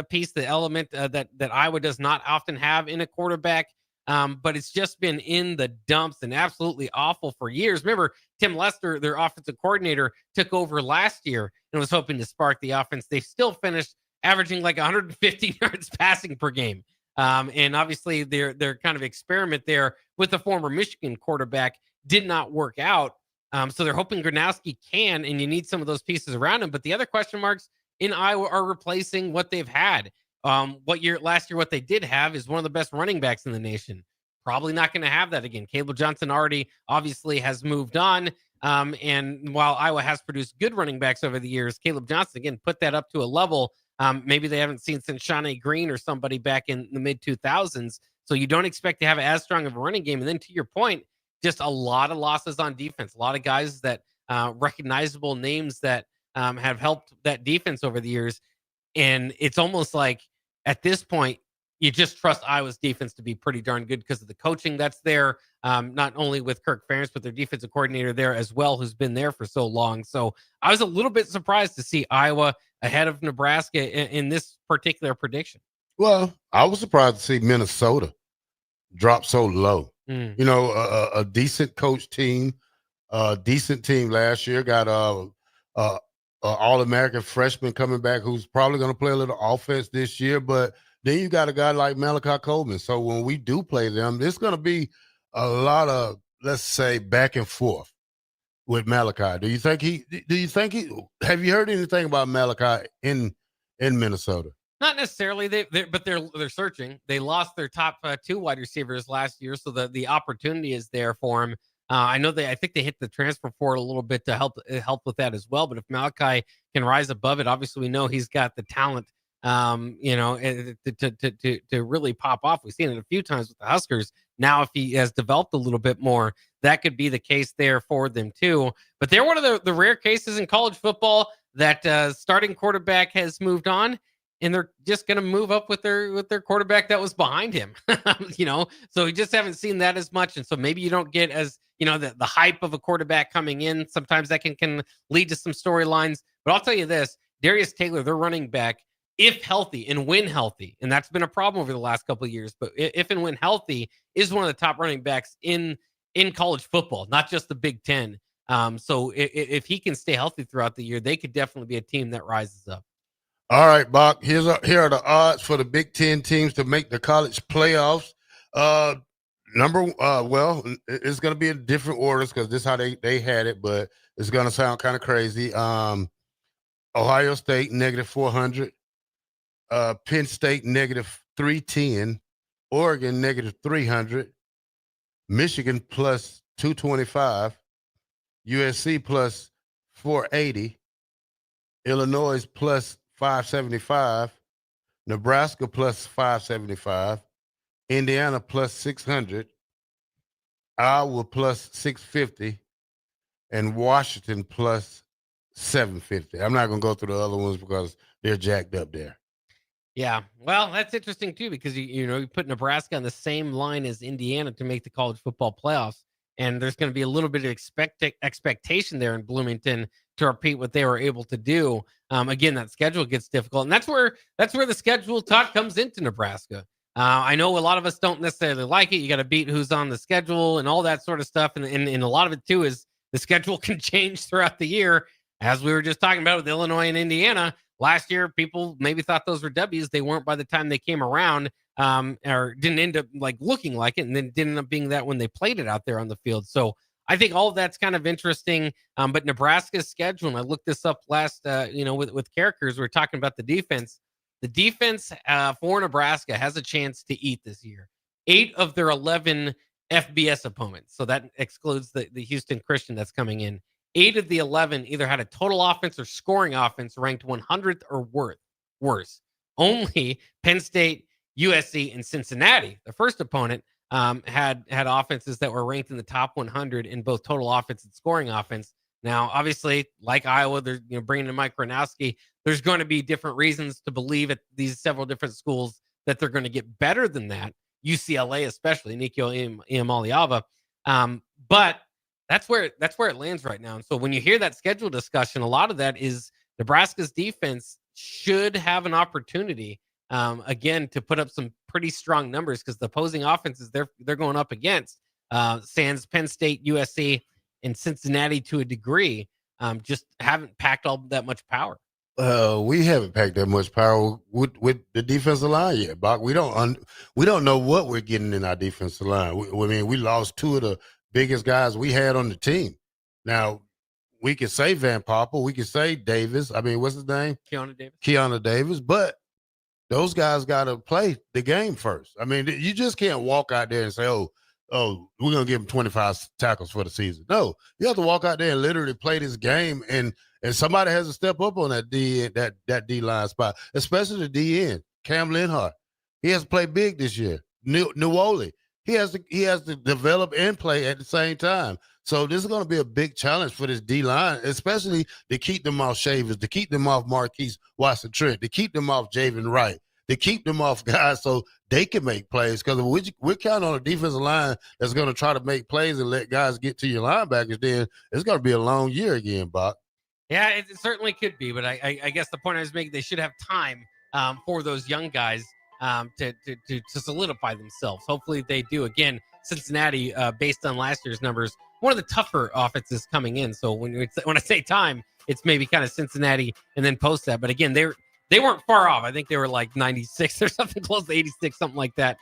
piece, the element that Iowa does not often have in a quarterback. But it's just been in the dumps and absolutely awful for years. Remember, Tim Lester, their offensive coordinator, took over last year and was hoping to spark the offense. They still finished averaging like 150 yards passing per game. And obviously their kind of experiment there with the former Michigan quarterback did not work out. So they're hoping Gronowski can, and you need some of those pieces around him. But the other question marks in Iowa are replacing what they've had. Last year, what they did have is one of the best running backs in the nation. Probably not going to have that again. Caleb Johnson already obviously has moved on. And while Iowa has produced good running backs over the years, Caleb Johnson, again, put that up to a level maybe they haven't seen since Shawnee Green or somebody back in the mid 2000s. So you don't expect to have as strong of a running game. And then to your point, just a lot of losses on defense. A lot of guys that recognizable names that have helped that defense over the years. And it's almost like at this point, you just trust Iowa's defense to be pretty darn good because of the coaching that's there, not only with Kirk Ferentz, but their defensive coordinator there as well, who's been there for so long. So I was a little bit surprised to see Iowa ahead of Nebraska in this particular prediction. Well, I was surprised to see Minnesota drop so low. You know, a decent coach team, a decent team last year, got All-American freshman coming back who's probably going to play a little offense this year, but then you got a guy like Malachi Coleman. So when we do play them, there's going to be a lot of, let's say, back and forth with Malachi. Do you think have you heard anything about Malachi in Minnesota? Not necessarily, but they're searching. They lost their top 2 wide receivers last year, so the opportunity is there for him. I think they hit the transfer portal a little bit to help with that as well. But if Malachi can rise above it, obviously we know he's got the talent, to really pop off. We've seen it a few times with the Huskers. Now, if he has developed a little bit more, that could be the case there for them too. But they're one of the rare cases in college football that starting quarterback has moved on, and they're just going to move up with their quarterback that was behind him. So we just haven't seen that as much. And so maybe you don't get as, the hype of a quarterback coming in. Sometimes that can lead to some storylines. But I'll tell you this, Darius Taylor, their running back, if healthy and when healthy, and that's been a problem over the last couple of years, but if and when healthy, is one of the top running backs in college football, not just the Big Ten. So if he can stay healthy throughout the year, they could definitely be a team that rises up. All right, Bock. Here are the odds for the Big Ten teams to make the college playoffs. It's going to be in different orders because this is how they had it, but it's going to sound kind of crazy. Ohio State -400, Penn State -310, Oregon -300, Michigan +225, USC +480, Illinois +575, Nebraska +575, Indiana +600, Iowa +650, and Washington +750. I'm not going to go through the other ones because they're jacked up there. Yeah, well, that's interesting too because you put Nebraska on the same line as Indiana to make the college football playoffs, and there's going to be a little bit of expectation there in Bloomington to repeat what they were able to do. Again, that schedule gets difficult, and that's where the schedule talk comes into Nebraska. I know a lot of us don't necessarily like it. You got to beat who's on the schedule and all that sort of stuff, and a lot of it too is the schedule can change throughout the year, as we were just talking about with Illinois and Indiana. Last year, people maybe thought those were W's. They weren't by the time they came around, or didn't end up like looking like it, and then didn't end up being that when they played it out there on the field. So I think all of that's kind of interesting. But Nebraska's schedule, and I looked this up last, with characters, we were talking about the defense. The defense for Nebraska has a chance to eat this year. 8 of their 11 FBS opponents, so that excludes the Houston Christian that's coming in. 8 of the 11 either had a total offense or scoring offense ranked 100th or worse. Only Penn State, USC, and Cincinnati, the first opponent, had offenses that were ranked in the top 100 in both total offense and scoring offense. Now, obviously, like Iowa, they're bringing in Mike Gronowski. There's going to be different reasons to believe at these several different schools that they're going to get better than that. UCLA, especially Nico Iamaleava. But that's where it lands right now. And so when you hear that schedule discussion, a lot of that is Nebraska's defense should have an opportunity, again, to put up some pretty strong numbers because the opposing offenses they're going up against, sans Penn State, USC, and Cincinnati to a degree, just haven't packed all that much power. We haven't packed that much power with the defensive line yet, Bock. We don't know what we're getting in our defensive line. We lost 2 of the biggest guys we had on the team. Now, we could say Van Poppel, we could say Davis. What's his name? Keanu Davis. But those guys got to play the game first. You just can't walk out there and say, oh, we're going to give him 25 tackles for the season. No, you have to walk out there and literally play this game, and somebody has to step up on that D-line spot, especially the D-end, Cam Linhart. He has to play big this year. Nuoli. He has to develop and play at the same time. So this is going to be a big challenge for this D-line, especially to keep them off Shavers, to keep them off Marquise Watson-Trent, to keep them off Javen Wright, to keep them off guys so they can make plays. Because we're counting on a defensive line that's going to try to make plays and let guys get to your linebackers, then it's going to be a long year again, Bock. Yeah, it certainly could be. But I guess the point I was making, they should have time for those young guys to solidify themselves. Hopefully they do. Again, Cincinnati, based on last year's numbers, one of the tougher offenses coming in. So when I say time, it's maybe kind of Cincinnati and then post that. But again, they weren't far off. I think they were like 96 or something, close to 86, something like that,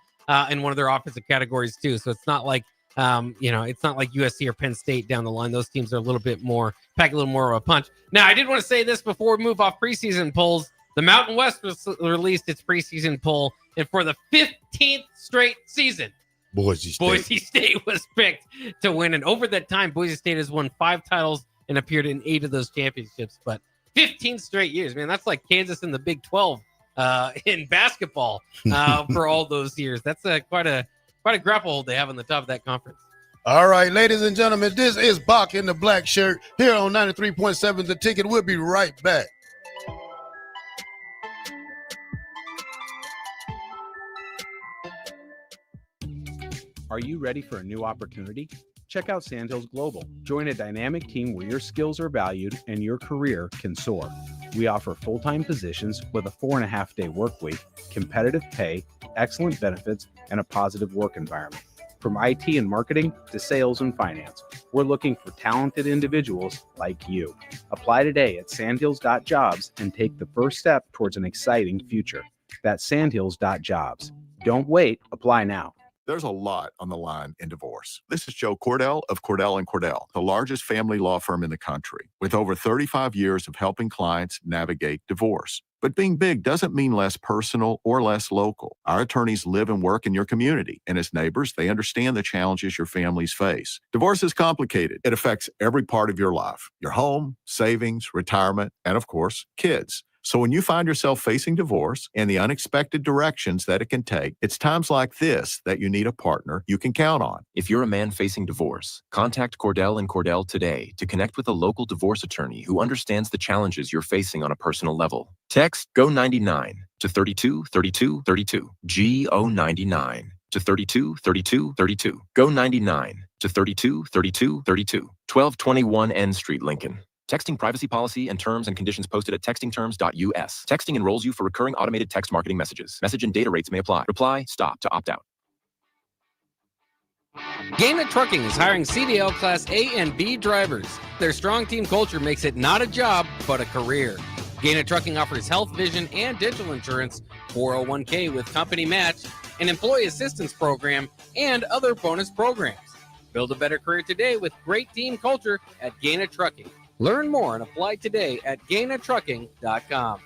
in one of their offensive categories too. So it's not like it's not like USC or Penn State down the line. Those teams are pack a little more of a punch. Now, I did want to say this before we move off preseason polls. The Mountain West released its preseason poll, and for the 15th straight season, Boise State was picked to win. And over that time, Boise State has won 5 titles and appeared in 8 of those championships. But 15 straight years, man, that's like Kansas in the Big 12 in basketball for all those years. That's quite a grapple hold they have on the top of that conference. All right, ladies and gentlemen, this is Bock in the Black Shirt here on 93.7 The Ticket. We'll be right back. Are you ready for a new opportunity? Check out Sandhills Global. Join a dynamic team where your skills are valued and your career can soar. We offer full-time positions with a 4.5-day work week, competitive pay, excellent benefits, and a positive work environment. From IT and marketing to sales and finance, we're looking for talented individuals like you. Apply today at sandhills.jobs and take the first step towards an exciting future. That's sandhills.jobs. Don't wait. Apply now. There's a lot on the line in divorce. This is Joe Cordell of Cordell & Cordell, the largest family law firm in the country, with over 35 years of helping clients navigate divorce. But being big doesn't mean less personal or less local. Our attorneys live and work in your community, and as neighbors, they understand the challenges your families face. Divorce is complicated. It affects every part of your life, your home, savings, retirement, and of course, kids. So when you find yourself facing divorce and the unexpected directions that it can take, it's times like this that you need a partner you can count on. If you're a man facing divorce, contact Cordell & Cordell today to connect with a local divorce attorney who understands the challenges you're facing on a personal level. Text GO99 to 323232. GO99 to 323232. GO99 to 323232. 1221 N Street, Lincoln. Texting privacy policy and terms and conditions posted at textingterms.us. Texting enrolls you for recurring automated text marketing messages. Message and data rates may apply. Reply, stop to opt out. Gaina Trucking is hiring CDL Class A and B drivers. Their strong team culture makes it not a job, but a career. Gaina Trucking offers health, vision, and dental insurance, 401k with company match, an employee assistance program, and other bonus programs. Build a better career today with great team culture at Gaina Trucking. Learn more and apply today at GainaTrucking.com.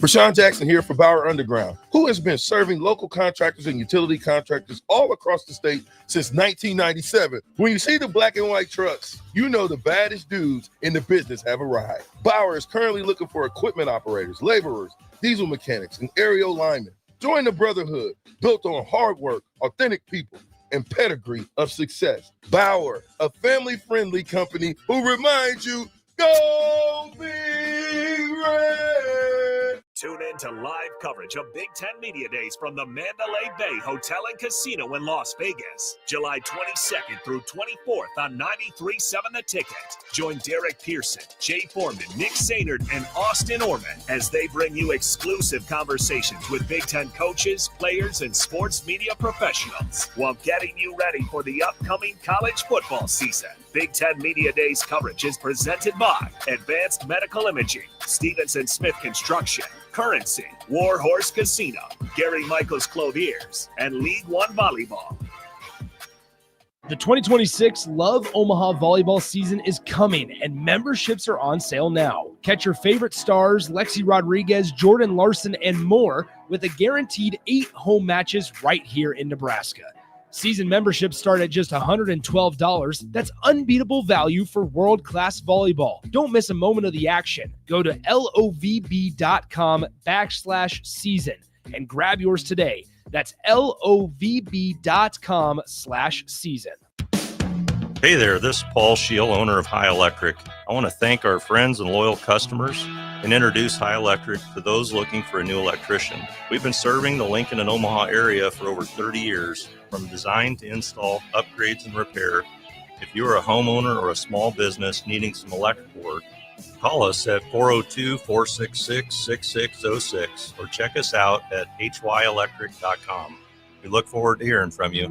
Rashawn Jackson here for Bauer Underground, who has been serving local contractors and utility contractors all across the state since 1997. When you see the black and white trucks, you know the baddest dudes in the business have arrived. Bauer is currently looking for equipment operators, laborers, diesel mechanics, and aerial linemen. Join the brotherhood built on hard work, authentic people, and pedigree of success. Bauer, a family-friendly company who reminds you, go Big Red! Tune in to live coverage of Big Ten Media Days from the Mandalay Bay Hotel and Casino in Las Vegas, July 22nd through 24th on 93.7 The Ticket. Join Derek Pearson, Jay Foreman, Nick Sainert, and Austin Orman as they bring you exclusive conversations with Big Ten coaches, players, and sports media professionals while getting you ready for the upcoming college football season. Big Ten Media Days coverage is presented by Advanced Medical Imaging, Stevenson Smith Construction, Currency, Warhorse Casino, Gary Michaels Clothiers, and League One Volleyball. The 2026 Love Omaha volleyball season is coming, and memberships are on sale now. Catch your favorite stars, Lexi Rodriguez, Jordan Larson, and more with a guaranteed 8 home matches right here in Nebraska. Season memberships start at just $112. That's unbeatable value for world-class volleyball. Don't miss a moment of the action. Go to lovb.com/season and grab yours today. That's lovb.com/season. Hey there, this is Paul Scheel, owner of High Electric. I want to thank our friends and loyal customers and introduce High Electric to those looking for a new electrician. We've been serving the Lincoln and Omaha area for over 30 years, from design to install, upgrades, and repair. If you are a homeowner or a small business needing some electrical work, call us at 402-466-6606 or check us out at hyelectric.com. We look forward to hearing from you.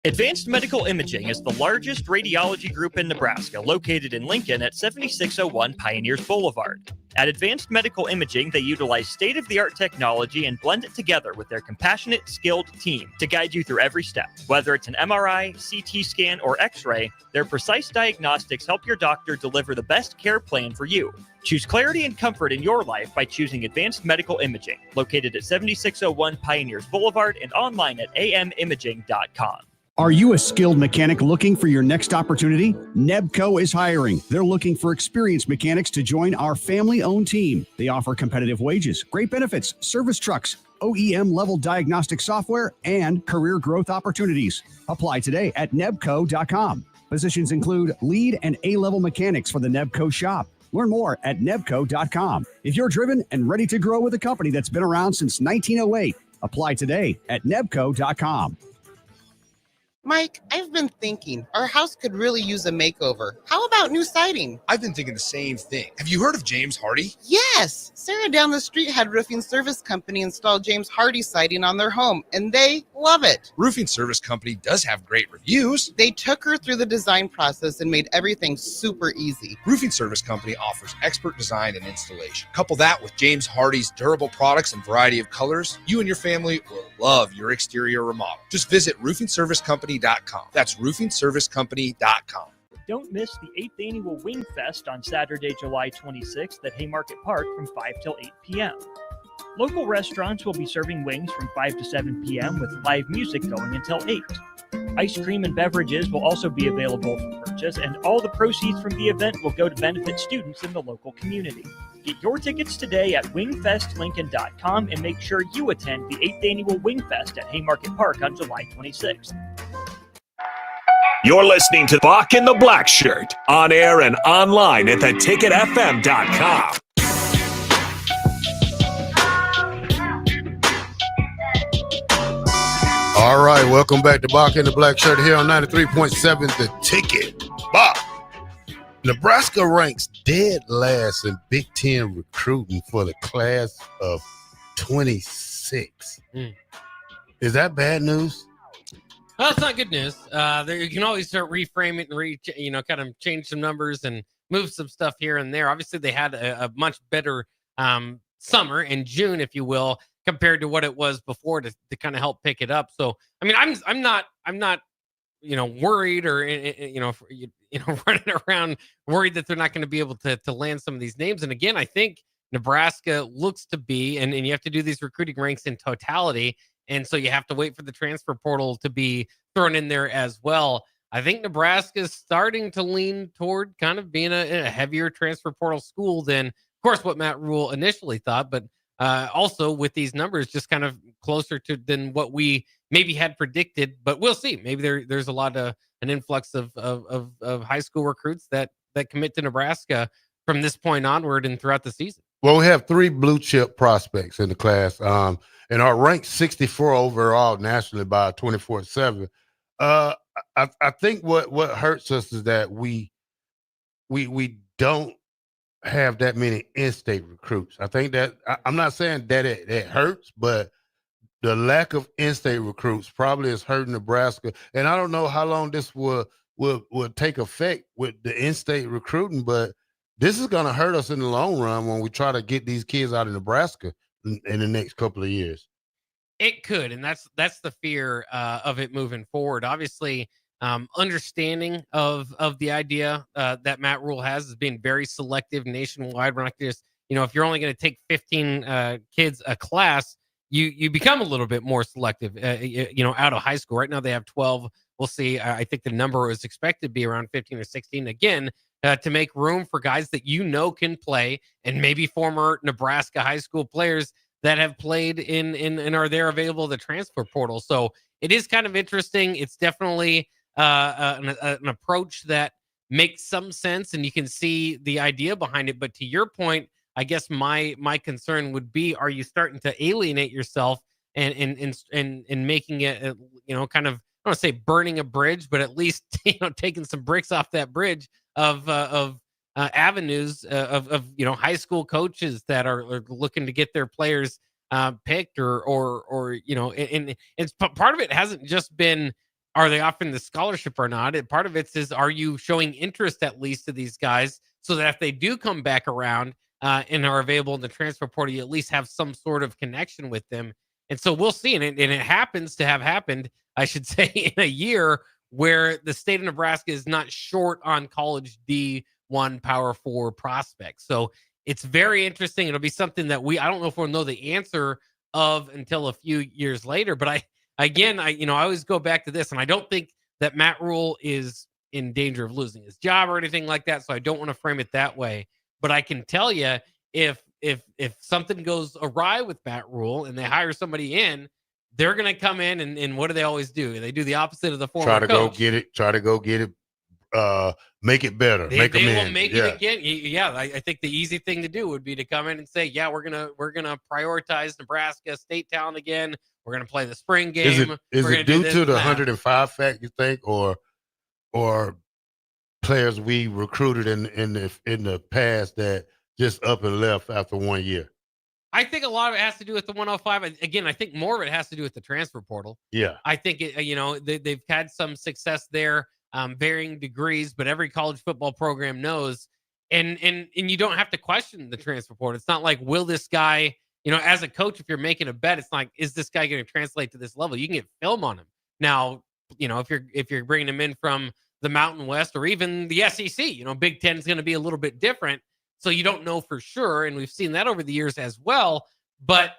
Advanced Medical Imaging is the largest radiology group in Nebraska, located in Lincoln at 7601 Pioneers Boulevard. At Advanced Medical Imaging, they utilize state-of-the-art technology and blend it together with their compassionate, skilled team to guide you through every step. Whether it's an MRI, CT scan, or X-ray, their precise diagnostics help your doctor deliver the best care plan for you. Choose clarity and comfort in your life by choosing Advanced Medical Imaging, located at 7601 Pioneers Boulevard and online at amimaging.com. Are you a skilled mechanic looking for your next opportunity? Nebco is hiring. They're looking for experienced mechanics to join our family-owned team. They offer competitive wages, great benefits, service trucks, OEM-level diagnostic software, and career growth opportunities. Apply today at nebco.com. Positions include lead and A-level mechanics for the Nebco shop. Learn more at nebco.com. If you're driven and ready to grow with a company that's been around since 1908, apply today at nebco.com. Mike, I've been thinking our house could really use a makeover. How about new siding? I've been thinking the same thing. Have you heard of James Hardy? Yes! Sarah down the street had Roofing Service Company install James Hardy siding on their home, and they love it. Roofing Service Company does have great reviews. They took her through the design process and made everything super easy. Roofing Service Company offers expert design and installation. Couple that with James Hardy's durable products and variety of colors, you and your family will love your exterior remodel. Just visit roofingservicecompany.com. That's roofingservicecompany.com. Don't miss the 8th Annual Wing Fest on Saturday, July 26th at Haymarket Park from 5 till 8 p.m. Local restaurants will be serving wings from 5 to 7 p.m. with live music going until 8. Ice cream and beverages will also be available for purchase, and all the proceeds from the event will go to benefit students in the local community. Get your tickets today at wingfestlincoln.com and make sure you attend the 8th Annual Wing Fest at Haymarket Park on July 26th. You're listening to Bock and the Blackshirt on air and online at theticketfm.com. All right, welcome back to Bock and the Blackshirt here on 93.7 The Ticket. Bock. Nebraska ranks dead last in Big Ten recruiting for the class of 26. Is that bad news? Well, that's not good news. You can always start reframing and kind of change some numbers and move some stuff here and there. Obviously, they had a much better summer in June, if you will, compared to what it was before to kind of help pick it up. So, I mean, I'm not worried or running around worried that they're not going to be able to land some of these names. And again, I think Nebraska looks to be, and you have to do these recruiting ranks in totality. And so you have to wait for the transfer portal to be thrown in there as well. I think Nebraska is starting to lean toward kind of being a heavier transfer portal school than, of course, what Matt Rule initially thought, but also with these numbers just kind of closer to than what we maybe had predicted. But we'll see. Maybe there's a lot of an influx of high school recruits that commit to Nebraska from this point onward and throughout the season. Well, we have 3 blue chip prospects in the class, and are ranked 64 overall nationally by 24/7. I think what hurts us is that we don't have that many in-state recruits. I think that I'm not saying that it hurts, but the lack of in-state recruits probably is hurting Nebraska. And I don't know how long this will take effect with the in-state recruiting, but this is going to hurt us in the long run when we try to get these kids out of Nebraska in the next couple of years. It could, and that's the fear of it moving forward. Obviously, understanding of the idea that Matt Rule has is being very selective nationwide. We're not just, if you're only going to take 15 kids a class, you become a little bit more selective, out of high school. Right now they have 12. We'll see. I think the number is expected to be around 15 or 16 again, to make room for guys that can play, and maybe former Nebraska high school players that have played in and are there available the transfer portal. So it is kind of interesting. It's definitely an approach that makes some sense, and you can see the idea behind it. But to your point, I guess my concern would be: are you starting to alienate yourself and making it kind of, I don't want to say burning a bridge, but at least taking some bricks off that bridge of avenues of high school coaches that are looking to get their players picked or and it's part of it hasn't just been, are they offering the scholarship or not? Part of it is, are you showing interest at least to these guys, so that if they do come back around and are available in the transfer portal, you at least have some sort of connection with them. And so we'll see. And it happens to have happened, I should say, in a year where the state of Nebraska is not short on college D1 Power 4 prospects. So it's very interesting. It'll be something that I don't know if we'll know the answer of until a few years later. But I always go back to this, and I don't think that Matt Rule is in danger of losing his job or anything like that. So I don't want to frame it that way. But I can tell you, if something goes awry with Matt Rule and they hire somebody in, they're going to come in and what do they always do? They do the opposite of the former coach. Try to go get it. Make it better. They will make it again. Yeah, I think the easy thing to do would be to come in and say, yeah, we're gonna prioritize Nebraska state talent again. We're going to play the spring game. Is We're it gonna do due this to and the that. 105 fact, you think, or players we recruited in the past that just up and left after 1 year? I think a lot of it has to do with the 105. Again, I think more of it has to do with the transfer portal. Yeah. I think they've had some success there, varying degrees, but every college football program knows, and you don't have to question the transfer portal. It's not like, will this guy, as a coach, if you're making a bet, it's like, is this guy going to translate to this level? You can get film on him. Now, if you're bringing him in from the Mountain West or even the SEC, Big Ten is going to be a little bit different. So you don't know for sure, and we've seen that over the years as well, but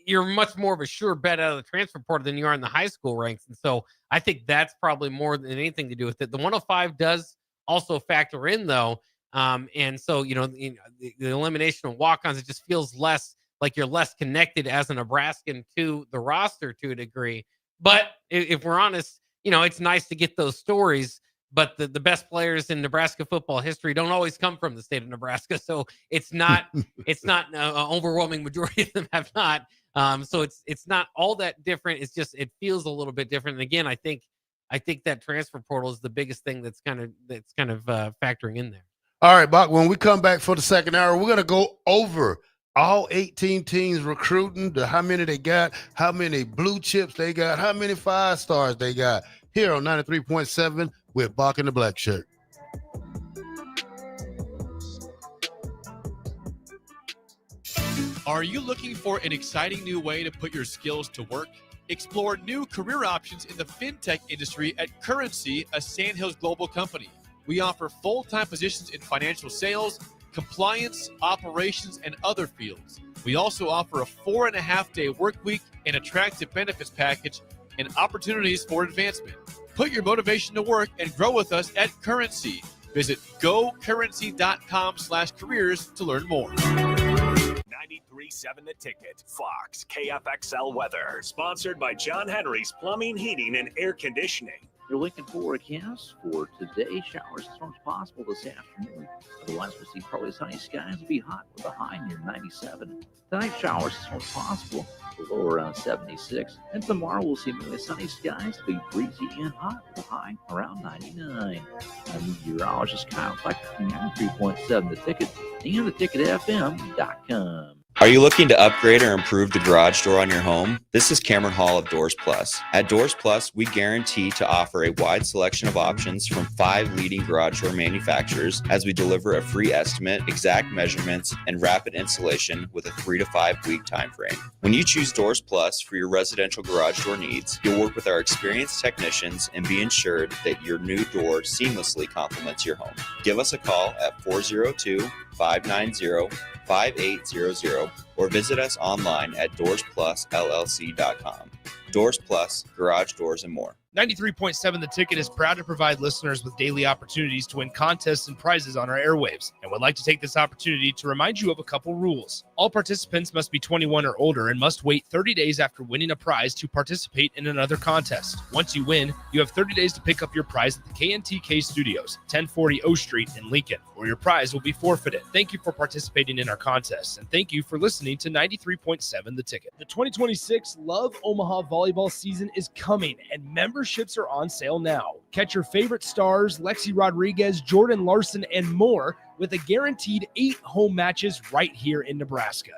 you're much more of a sure bet out of the transfer portal than you are in the high school ranks. And so I think that's probably more than anything to do with it. The 105 does also factor in, though. And so, the elimination of walk-ons, it just feels less like you're less connected as a Nebraskan to the roster to a degree. But if we're honest, it's nice to get those stories. But the best players in Nebraska football history don't always come from the state of Nebraska, so it's not an overwhelming majority of them have not. So it's not all that different. It's just it feels a little bit different. And again, I think that transfer portal is the biggest thing that's kind of factoring in there. All right, Bock, when we come back for the second hour, we're gonna go over all 18 teams recruiting, how many they got, how many blue chips they got, how many 5 stars they got. Here on 93.7 with Bock and the Blackshirt. Are you looking for an exciting new way to put your skills to work? Explore new career options in the fintech industry at Currency, a Sandhills Global company. We offer full-time positions in financial sales, compliance, operations, and other fields. We also offer a 4.5-day work week, an attractive benefits package, and opportunities for advancement. Put your motivation to work and grow with us at Currency. Visit gocurrency.com/careers to learn more. 93.7 The Ticket, Fox, KFXL weather. Sponsored by John Henry's Plumbing, Heating, and Air Conditioning. You're looking for forecast for today. Showers as soon as possible this afternoon. Otherwise, we'll see partly sunny skies. Will be hot with a high near 97. Tonight, showers as soon as possible. The low around 76. And tomorrow, we'll see mainly sunny skies. Be breezy and hot with a high around 99. I'm meteorologist Kyle Fleck, 93.7 The Ticket and theticketfm.com. Are you looking to upgrade or improve the garage door on your home? This is Cameron Hall of Doors Plus. At Doors Plus, we guarantee to offer a wide selection of options from 5 leading garage door manufacturers as we deliver a free estimate, exact measurements, and rapid installation with a 3 to 5 week time frame. When you choose Doors Plus for your residential garage door needs, you'll work with our experienced technicians and be ensured that your new door seamlessly complements your home. Give us a call at 402-590-5800 or visit us online at doorsplusllc.com. Doors Plus, garage doors, and more. 93.7 The Ticket is proud to provide listeners with daily opportunities to win contests and prizes on our airwaves, and would like to take this opportunity to remind you of a couple rules. All participants must be 21 or older and must wait 30 days after winning a prize to participate in another contest. Once you win, you have 30 days to pick up your prize at the KNTK Studios, 1040 O Street in Lincoln, or your prize will be forfeited. Thank you for participating in our contests, and thank you for listening to 93.7 The Ticket. The 2026 Love Omaha volleyball season is coming, and memberships are on sale now. Catch your favorite stars, Lexi Rodriguez, Jordan Larson, and more with a guaranteed 8 home matches right here in Nebraska.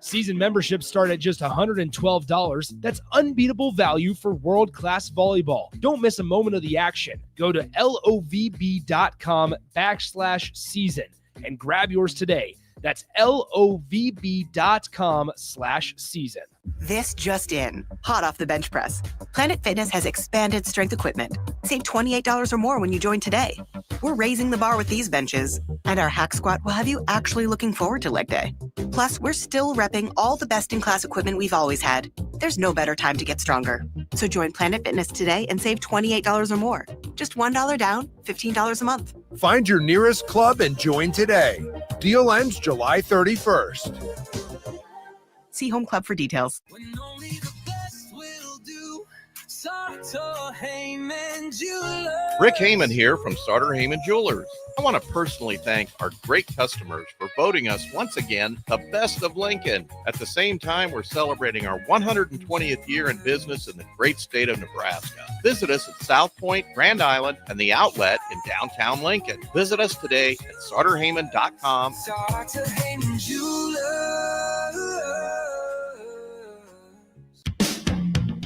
Season memberships start at just $112. That's unbeatable value for world-class volleyball. Don't miss a moment of the action. Go to lovb.com/season and grab yours today. That's lovb.com/season. This just in. Hot off the bench press. Planet Fitness has expanded strength equipment. Save $28 or more when you join today. We're raising the bar with these benches. And our hack squat will have you actually looking forward to leg day. Plus, we're still repping all the best-in-class equipment we've always had. There's no better time to get stronger. So join Planet Fitness today and save $28 or more. Just $1 down, $15 a month. Find your nearest club and join today. Deal ends July 31st. See Home Club for details. Rick Heyman here from Starter Heyman Jewelers. I want to personally thank our great customers for voting us once again the best of Lincoln. At the same time, we're celebrating our 120th year in business in the great state of Nebraska. Visit us at South Point, Grand Island, and the Outlet in downtown Lincoln. Visit us today at starterheyman.com. Starter Heyman Jewelers.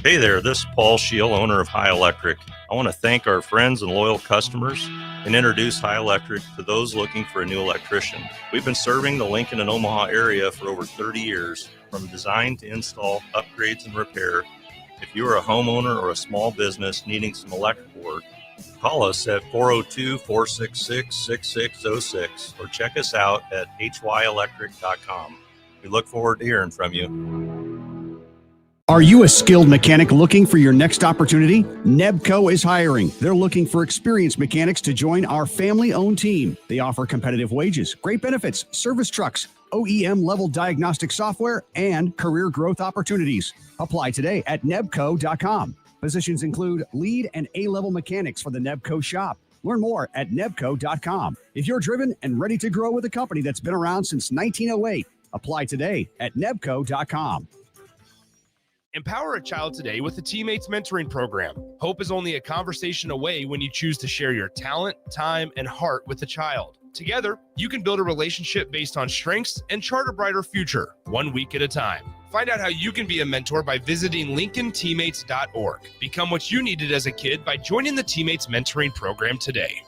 Hey there, this is Paul Shield, owner of High Electric. I want to thank our friends and loyal customers and introduce High Electric to those looking for a new electrician. We've been serving the Lincoln and Omaha area for over 30 years, from design to install, upgrades, and repair. If you are a homeowner or a small business needing some electrical work, call us at 402-466-6606 or check us out at hyelectric.com. We look forward to hearing from you. Are you a skilled mechanic looking for your next opportunity? Nebco is hiring. They're looking for experienced mechanics to join our family-owned team. They offer competitive wages, great benefits, service trucks, OEM-level diagnostic software, and career growth opportunities. Apply today at nebco.com. Positions include lead and A-level mechanics for the Nebco shop. Learn more at nebco.com. If you're driven and ready to grow with a company that's been around since 1908, apply today at nebco.com. Empower a child today with the Teammates Mentoring Program. Hope is only a conversation away when you choose to share your talent, time, and heart with the child. Together, you can build a relationship based on strengths and chart a brighter future, 1 week at a time. Find out how you can be a mentor by visiting lincolnteammates.org. Become what you needed as a kid by joining the Teammates Mentoring Program today.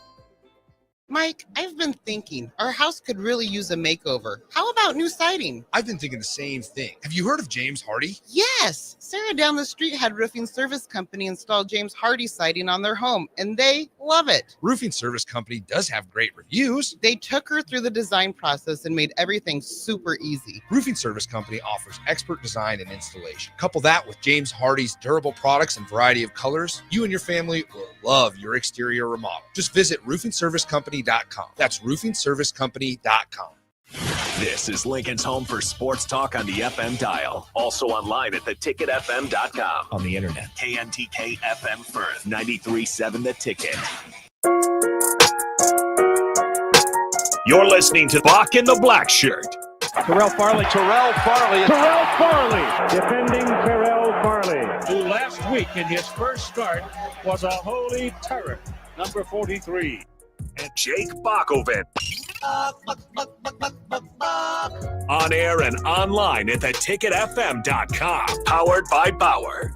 Mike, I've been thinking our house could really use a makeover. How about new siding? I've been thinking the same thing. Have you heard of James Hardy? Yes. Sarah down the street had Roofing Service Company install James Hardy siding on their home, and they love it. Roofing Service Company does have great reviews. They took her through the design process and made everything super easy. Roofing Service Company offers expert design and installation. Couple that with James Hardy's durable products and variety of colors, you and your family will love your exterior remodel. Just visit roofingservicecompany.com. That's roofingservicecompany.com. This is Lincoln's home for sports talk on the FM dial. Also online at theticketfm.com. On the internet. KNTK FM Firth, 93.7 The Ticket. You're listening to Bock in the Blackshirt. Terrell Farley. Defending Terrell Farley, who last week in his first start was a holy terror. Number 43. And Jake Bockoven. On air and online at theticketfm.com. Powered by Bauer.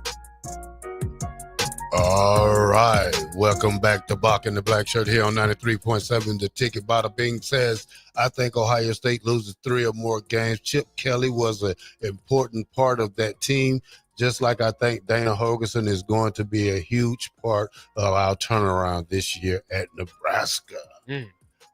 All right. Welcome back to Bock in the Blackshirt here on 93.7 The Ticket. Bada Bing says, I think Ohio State loses 3 or more games. Chip Kelly was an important part of that team. Just like I think Dana Holgerson is going to be a huge part of our turnaround this year at Nebraska.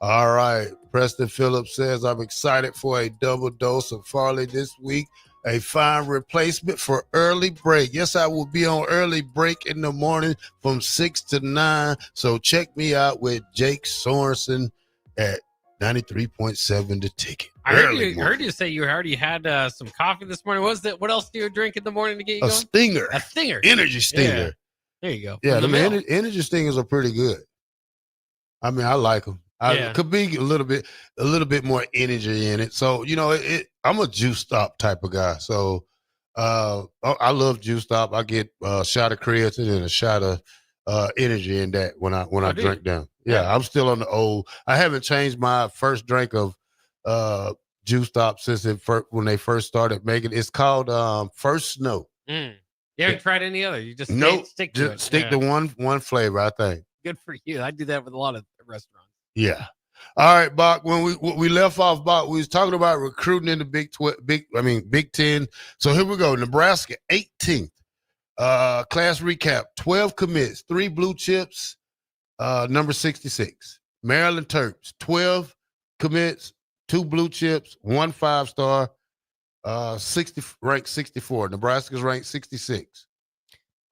All right. Preston Phillips says, I'm excited for a double dose of Farley this week. A fine replacement for early break. Yes, I will be on early break in the morning from 6 to 9. So check me out with Jake Sorensen at 93.7 The Ticket. I heard you say you already had some coffee this morning. What else do you drink in the morning to get you going? Stinger. A stinger. Energy stinger. Yeah. There you go. Yeah, the energy stingers are pretty good. I mean, I like them. Could be a little bit more energy in it. So, you know, I'm a juice stop type of guy. So I love juice stop. I get a shot of creatine and a shot of energy in that when I drink them. Yeah, I'm still on the old. I haven't changed my first drink of juice stop since when they first started making it. It's called First Snow. You haven't tried any other? You just stick to it. Stick to one flavor, I think. Good for you. I do that with a lot of restaurants. Yeah. All right, Bock. When we left off, Bock, we was talking about recruiting in the Big 10. So here we go. Nebraska, 18th. Class recap: 12 commits, 3 blue chips. Number 66. Maryland Terps, 12 commits, 2 blue chips, 1 5-star. Ranked 64. Nebraska's ranked 66.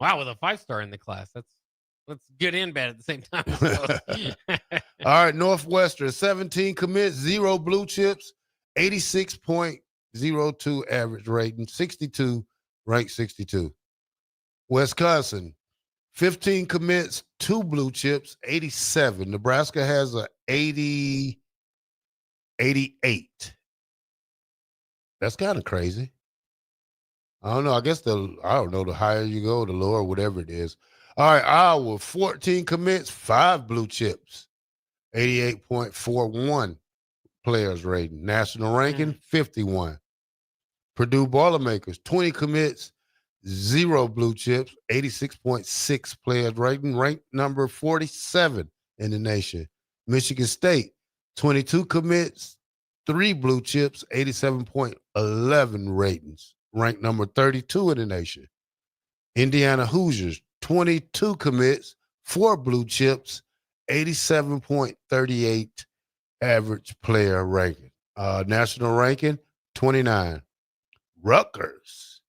Wow, with a 5-star in the class. That's good and bad at the same time. All right, Northwestern, 17 commits, 0 blue chips, 86.02 average rating, 62, ranked 62. Wisconsin, 15 commits, 2 blue chips, 87. Nebraska has a 80, 88. That's kind of crazy. I don't know. I guess I don't know, the higher you go, the lower, whatever it is. All right, Iowa, 14 commits, 5 blue chips, 88.41 players rating. National ranking, 51. Purdue Boilermakers, 20 commits, 0 blue chips, 86.6 players rating, ranked number 47 in the nation. Michigan State, 22 commits, 3 blue chips, 87.11 ratings, ranked number 32 in the nation. Indiana Hoosiers, 22 commits, 4 blue chips, 87.38 average player ranking. National ranking, 29. Rutgers,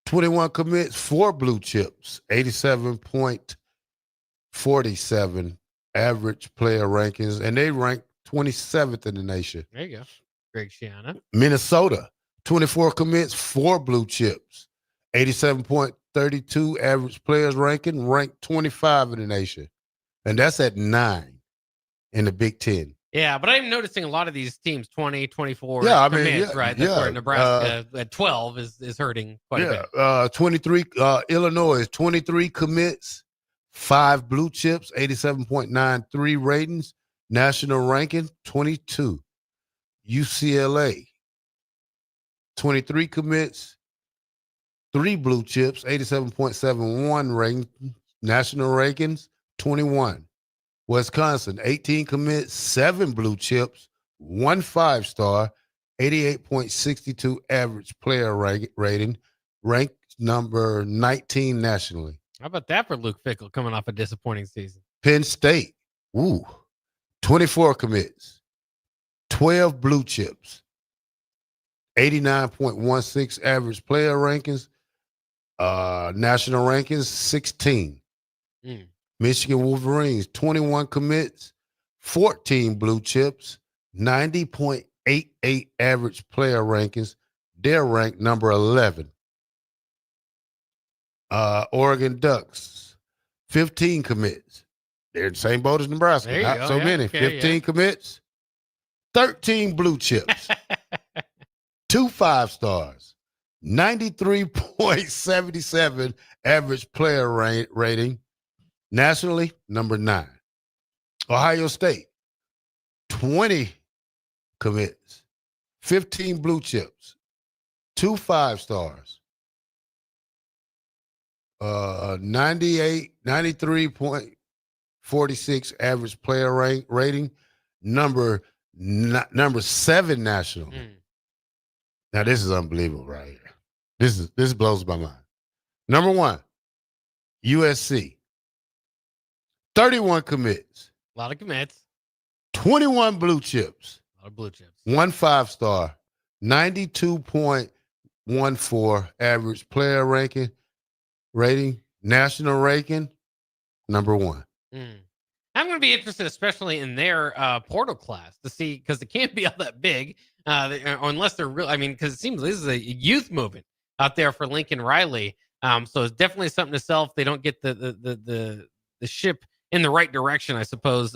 21 commits, 4 blue chips, 87.47 average player rankings, and they rank 27th in the nation. There you go. Greg Schiano. Minnesota, 24 commits, 4 blue chips, 87.32 average players ranking, ranked 25 in the nation. And that's at 9 in the Big Ten. Yeah, but I'm noticing a lot of these teams, 20, 24 commits, right? That's where Nebraska at 12 is hurting quite a bit. 23, Illinois, 23 commits, 5 blue chips, 87.93 ratings, national ranking, 22. UCLA, 23 commits, 3 blue chips, 87.71 rating, national rankings, 21. Wisconsin, 18 commits, 7 blue chips, 1 5-star, 88.62 average player rating, ranked number 19 nationally. How about that for Luke Fickell coming off a disappointing season? Penn State, 24 commits, 12 blue chips, 89.16 average player rankings, national rankings, 16. Michigan Wolverines, 21 commits, 14 blue chips, 90.88 average player rankings. They're ranked number 11. Oregon Ducks, 15 commits. They're the same boat as Nebraska. Not so many. 15 commits, 13 blue chips, 2 5-stars, 93.77 average player rating. Nationally, number 9. Ohio State, 20 commits, 15 blue chips, 2 5-stars, 93.46 average player rating, number 7 national. Now this is unbelievable right here. This blows my mind. Number 1, USC. 31 commits. A lot of commits. 21 blue chips. A lot of blue chips. 1 5-star. 92.14 average player rating. National ranking, number 1. I'm going to be interested, especially in their portal class, to see, because it can't be all that big, unless they're real. I mean, because it seems this is a youth movement out there for Lincoln Riley. So it's definitely something to sell if they don't get the ship in the right direction, I suppose,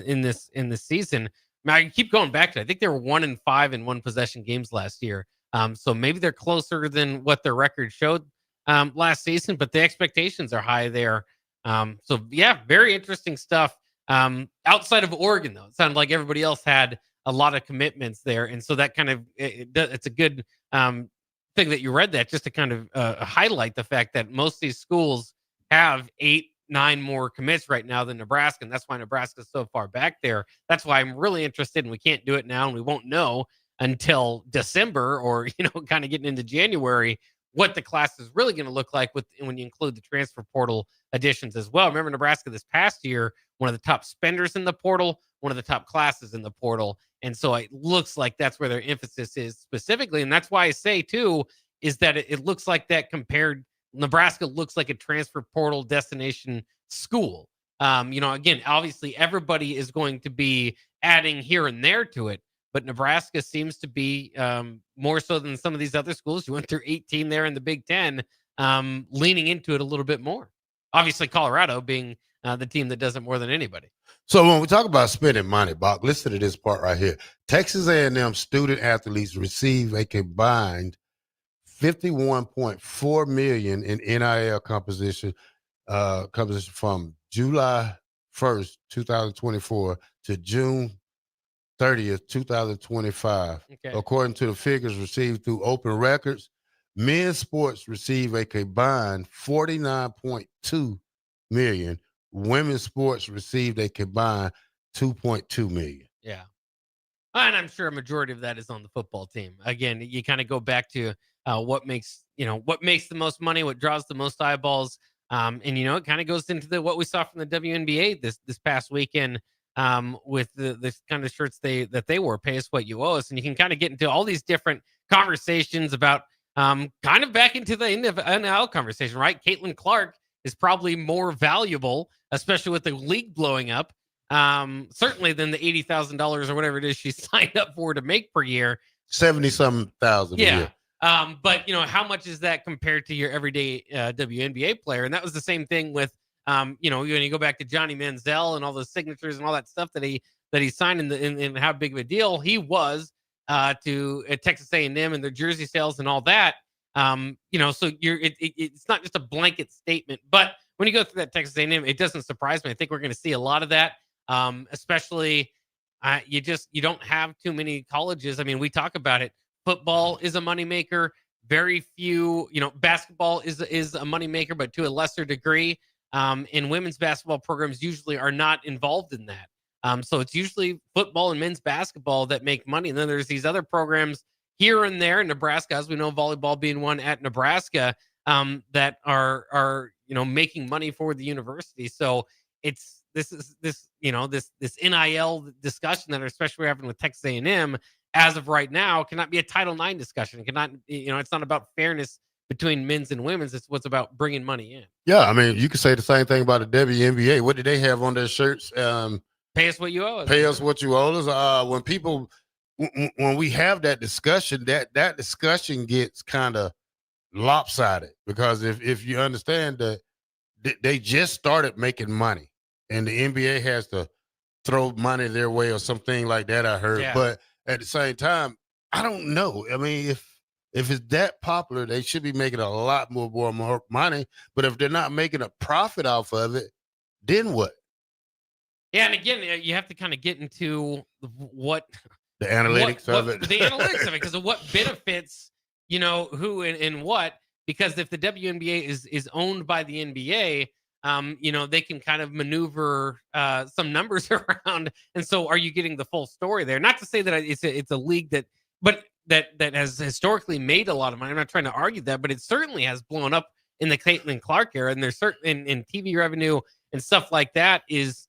in this season. I can keep going back to it. I think they were 1-5 in 1 possession games last year. So maybe they're closer than what their record showed last season, but the expectations are high there. So yeah, very interesting stuff. Outside of Oregon, though, it sounded like everybody else had a lot of commitments there, and so that kind of it's a good thing that you read that, just to kind of highlight the fact that most of these schools have 8-9 more commits right now than Nebraska, and that's why Nebraska's so far back there. That's why I'm really interested, and we can't do it now, and we won't know until December, or kind of getting into January, what the class is really going to look like when you include the transfer portal additions as well. Remember, Nebraska this past year, one of the top spenders in the portal, one of the top classes in the portal, and so it looks like that's where their emphasis is specifically, and that's why I say too is that it looks like that compared. Nebraska looks like a transfer portal destination school. Again, obviously everybody is going to be adding here and there to it, but Nebraska seems to be more so than some of these other schools. You went through 18 there in the Big Ten, leaning into it a little bit more. obviously Colorado being the team that does it more than anybody. So when we talk about spending money, Bock, listen to this part right here. Texas A&M student athletes receive a combined $51.4 million in NIL composition from July 1st, 2024 to June 30th, 2025. Okay. According to the figures received through Open Records, men's sports receive a combined $49.2 million. Women's sports received a combined $2.2 million. Yeah. And I'm sure a majority of that is on the football team. Again, you kind of go back to what makes the most money, what draws the most eyeballs. And it kind of goes into what we saw from the WNBA this past weekend with this kind of shirts that they wore, pay us what you owe us. And you can kind of get into all these different conversations about kind of back into the NIL conversation, right? Caitlin Clark is probably more valuable, especially with the league blowing up, certainly than the $80,000 or whatever it is she signed up for to make per year. 70-something thousand. Yeah. A year. But how much is that compared to your everyday WNBA player? And that was the same thing with, when you go back to Johnny Manziel and all the signatures and all that stuff that he signed and how big of a deal he was to Texas A&M and their jersey sales and all that. So it's not just a blanket statement, but when you go through that Texas A&M, it doesn't surprise me. I think we're going to see a lot of that, especially you don't have too many colleges. I mean, we talk about it. Football is a moneymaker. Very few, basketball is a moneymaker, but to a lesser degree. And women's basketball programs usually are not involved in that. So it's usually football and men's basketball that make money. And then there's these other programs here and there in Nebraska, as we know, volleyball being one at Nebraska, that are making money for the university. So it's this NIL discussion that especially we're having with Texas A&M as of right now cannot be a Title IX discussion. It cannot, it's not about fairness between men's and women's. It's what's about bringing money in. Yeah, I mean, you could say the same thing about the WNBA. What did they have on their shirts? Pay us what you owe us. Pay us what you owe us. When we have that discussion, that discussion gets kind of lopsided, because if you understand that they just started making money and the NBA has to throw money their way or something like that, I heard. Yeah. But at the same time, I don't know. I mean, if it's that popular, they should be making a lot more money. But if they're not making a profit off of it, then what? Yeah, and again, you have to kind of get into what the analytics of it. The analytics of it, because of what benefits, who and what. Because if the WNBA is owned by the NBA, they can kind of maneuver some numbers around. And so are you getting the full story there? Not to say that it's a league that has historically made a lot of money. I'm not trying to argue that, but it certainly has blown up in the Caitlin Clark era. And there's certain in TV revenue and stuff like that is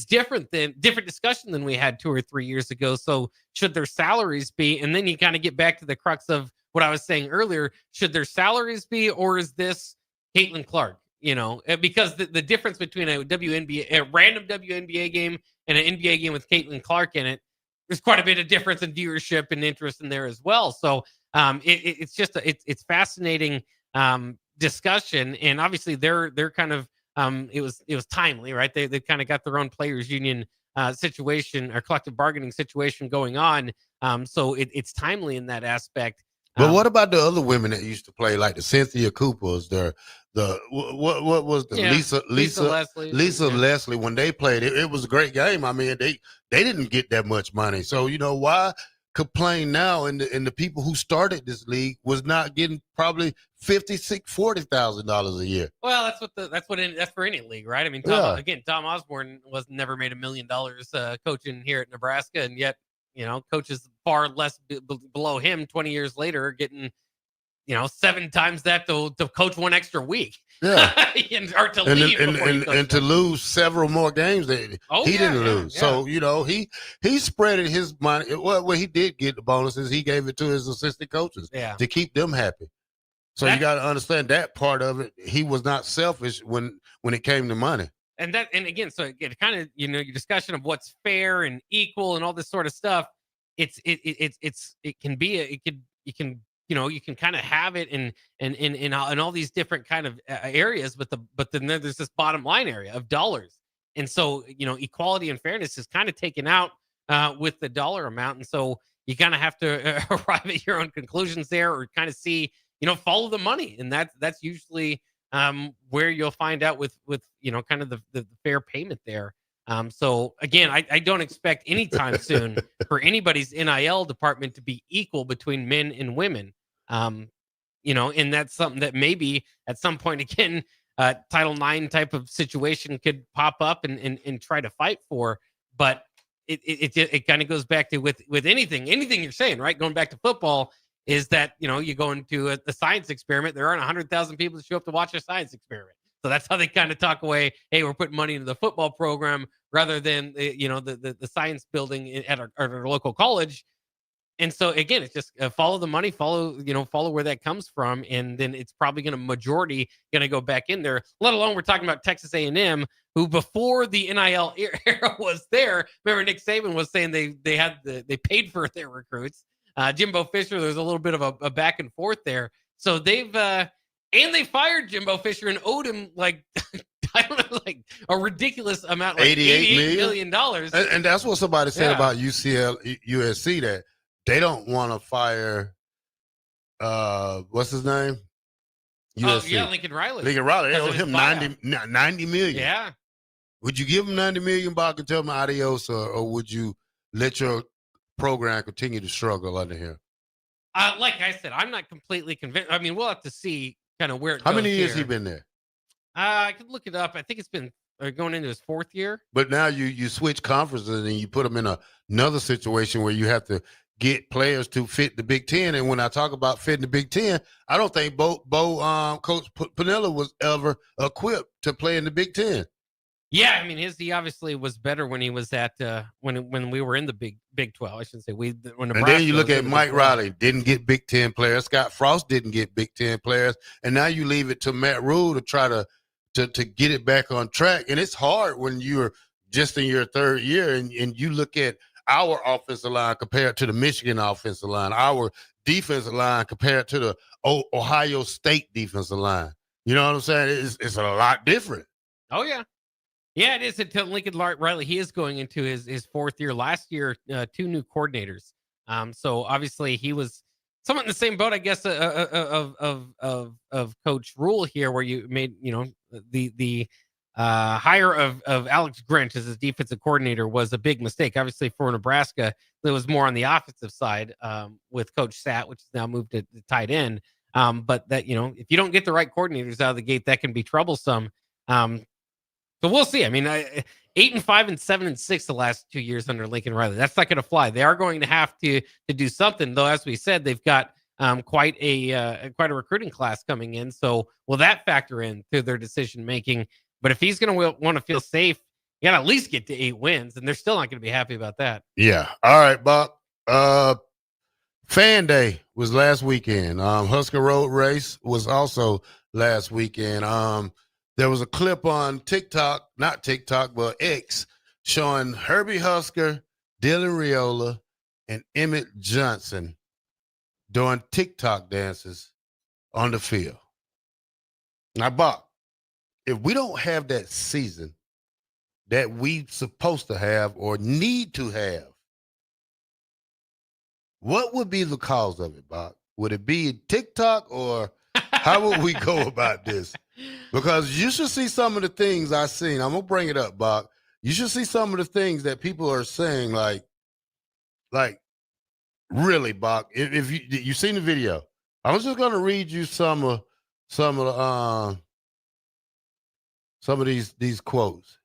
different discussion than we had 2 or 3 years ago. So should their salaries be, and then you kind of get back to the crux of what I was saying earlier, should their salaries be, or is this Caitlin Clark? Because the difference between a random WNBA game and an NBA game with Caitlin Clark in it, there's quite a bit of difference in viewership and interest in there as well. So it's fascinating discussion, and obviously they're kind of it was timely, right? They kind of got their own players union situation or collective bargaining situation going on, so it's timely in that aspect. But what about the other women that used to play, like the Cynthia Coopers, what was the Lisa Leslie, when they played it was a great game. I mean, they didn't get that much money. So, why complain now? And the people who started this league was not getting probably $40,000 a year. Well, that's for any league, right? I mean, Tom Osborne never made $1 million coaching here at Nebraska, and yet coaches far less below him 20 years later getting 7 times that to coach one extra week. Yeah. or to leave and to lose several more games that he didn't lose. Yeah. So, he spreaded his money. Well, he did get the bonuses. He gave it to his assistant coaches to keep them happy. So you got to understand that part of it. He was not selfish when it came to money. And again, so it kind of, your discussion of what's fair and equal and all this sort of stuff, you can you can kind of have it in all these different kind of areas, but then there's this bottom line area of dollars. And so, equality and fairness is kind of taken out with the dollar amount. And so you kind of have to arrive at your own conclusions there, or kind of see, follow the money. And that's usually where you'll find out with kind of the fair payment there. So again, I don't expect anytime soon for anybody's NIL department to be equal between men and women. And that's something that maybe at some point, again, Title IX type of situation could pop up and try to fight for. But it kind of goes back to with anything you're saying, right? Going back to football, is that, you go into the science experiment. There aren't 100,000 people that show up to watch a science experiment. So that's how they kind of talk away. Hey, we're putting money into the football program rather than the science building at our local college. And so again, it's just follow the money, follow where that comes from, and then it's probably going to majority going to go back in there. Let alone we're talking about Texas A&M, who before the NIL era was there. Remember, Nick Saban was saying they paid for their recruits. Jimbo Fisher, there's a little bit of a back and forth there. So they've they fired Jimbo Fisher and owed him like I don't know, like a ridiculous amount, like $88 million. And that's what somebody said about USC, that they don't want to fire what's his name? USC. Oh, yeah, Lincoln Riley. They owe him $90 million. Yeah. Would you give him $90 million, Bock, and tell him adios, or would you let your program continue to struggle under him? Like I said, I'm not completely convinced. I mean, we'll have to see kind of where it How goes many years here. he been there? I could look it up. I think it's been going into his 4th year. But now you switch conferences and you put them in another situation where you have to get players to fit the Big Ten. And when I talk about fitting the Big Ten, I don't think Coach Panella was ever equipped to play in the Big Ten. Yeah, I mean, he obviously was better when he was at when we were in the Big 12. I shouldn't say when Nebraska. And then you look at Mike Riley, didn't get Big Ten players. Scott Frost didn't get Big Ten players, and now you leave it to Matt Rule to try to get it back on track. And it's hard when you're just in your 3rd year, and you look at our offensive line compared to the Michigan offensive line, our defensive line compared to the Ohio State defensive line. You know what I'm saying? It's a lot different. Oh yeah. Yeah, it is. Until Lincoln Riley, he is going into his 4th year. Last year, 2 new coordinators. So obviously he was somewhat in the same boat, I guess, of Coach Rule here, where you made the hire of Alex Grinch as his defensive coordinator was a big mistake. Obviously for Nebraska, it was more on the offensive side with Coach Sat, which is now moved to tight end. But that if you don't get the right coordinators out of the gate, that can be troublesome. So we'll see. I mean, 8-5 and 7-6 the last 2 years under Lincoln Riley. That's not going to fly. They are going to have to do something, though. As we said, they've got quite a recruiting class coming in. So will that factor in to their decision making? But if he's going to want to feel safe, you got to at least get to 8 wins, and they're still not going to be happy about that. Yeah. All right, Bock. Fan Day was last weekend. Husker Road Race was also last weekend. There was a clip on TikTok, not TikTok, but X, showing Herbie Husker, Dylan Riola, and Emmett Johnson doing TikTok dances on the field. Now, Bock, if we don't have that season that we supposed to have or need to have, what would be the cause of it, Bock? Would it be TikTok, or how would we go about this? Because you should see some of the things I've seen. I'm going to bring it up, Bock. You should see some of the things that people are saying, like really, Bock. If you've seen the video, I was just going to read you some of these quotes.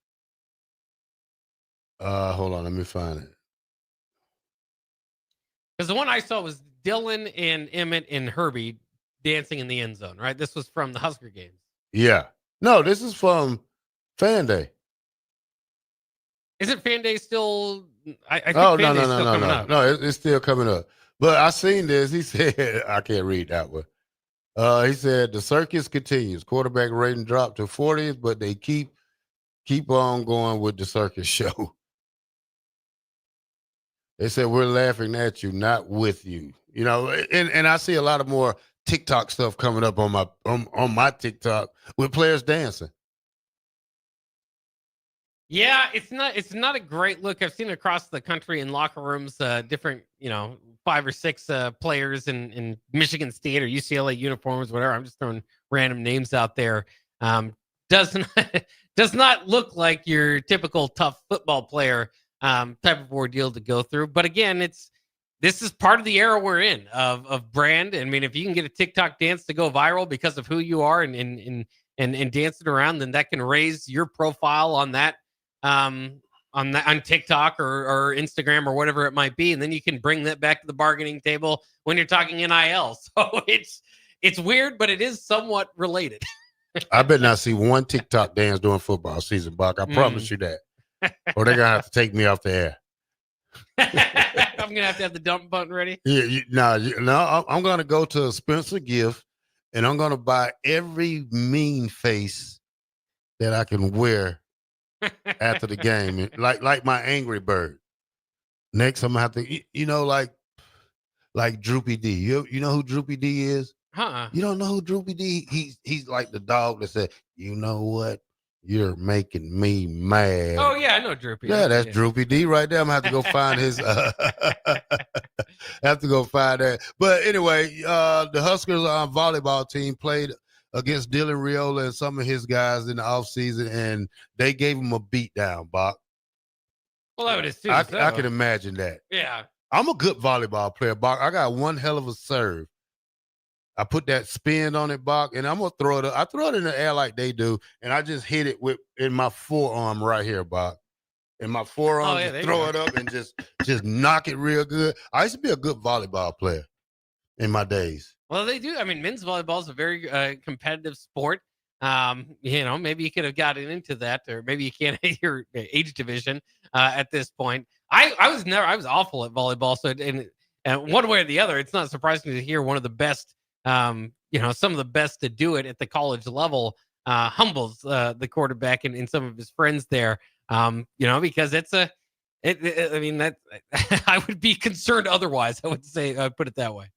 Hold on, let me find it. Because the one I saw was Dylan and Emmett and Herbie dancing in the end zone, right? This was from the Husker games. Yeah. No, this is from Fan Day. Isn't Fan Day still? I think No, it's still coming up. But I seen this. He said, I can't read that one. He said, the circus continues. Quarterback rating dropped to 40s, but they keep on going with the circus show. They said, we're laughing at you, not with you. You know, and I see a lot of more TikTok stuff coming up on my TikTok with players dancing. Yeah, it's not a great look. I've seen it across the country in locker rooms, different, 5 or 6 players in Michigan State or UCLA uniforms, whatever. I'm just throwing random names out there. Does not look like your typical tough football player type of ordeal to go through. But again, this is part of the era we're in of brand. I mean, if you can get a TikTok dance to go viral because of who you are and dance it around, then that can raise your profile on that on TikTok or Instagram or whatever it might be, and then you can bring that back to the bargaining table when you're talking NIL. So it's weird, but it is somewhat related. I bet not see one TikTok dance during football season, Bock. I promise you that. Or they're gonna have to take me off the air. I'm gonna have to have the dump button ready. Yeah, no. I'm gonna go to Spencer Gift, and I'm gonna buy every mean face that I can wear after the game, like my Angry Bird. Next, I'm gonna have to, like Droopy D. You know who Droopy D is? You don't know who Droopy D? He's like the dog that said, "You know what? You're making me mad." Oh yeah, I know Droopy. Yeah, that's Droopy D right there. I'm gonna have to go find his. Have to go find that. But anyway, the Huskers volleyball team played against Dylan Riola and some of his guys in the offseason, and they gave him a beat down, Bock. Well, I would assume I so. can imagine that. Yeah. I'm a good volleyball player, Bock. I got one hell of a serve. I put that spin on it, Bock, and I'm gonna throw it up. I throw it in the air like they do, and I just hit it in my forearm right here, Bock. In my forearm, just throw it up and just knock it real good. I used to be a good volleyball player in my days. Well, they do. I mean, men's volleyball is a very competitive sport. Maybe you could have gotten into that, or maybe you can't at your age division at this point. I was awful at volleyball. So, and one way or the other, it's not surprising to hear one of the best, some of the best to do it at the college level humbles the quarterback and some of his friends there. Because I would be concerned otherwise. I would say, I'd put it that way.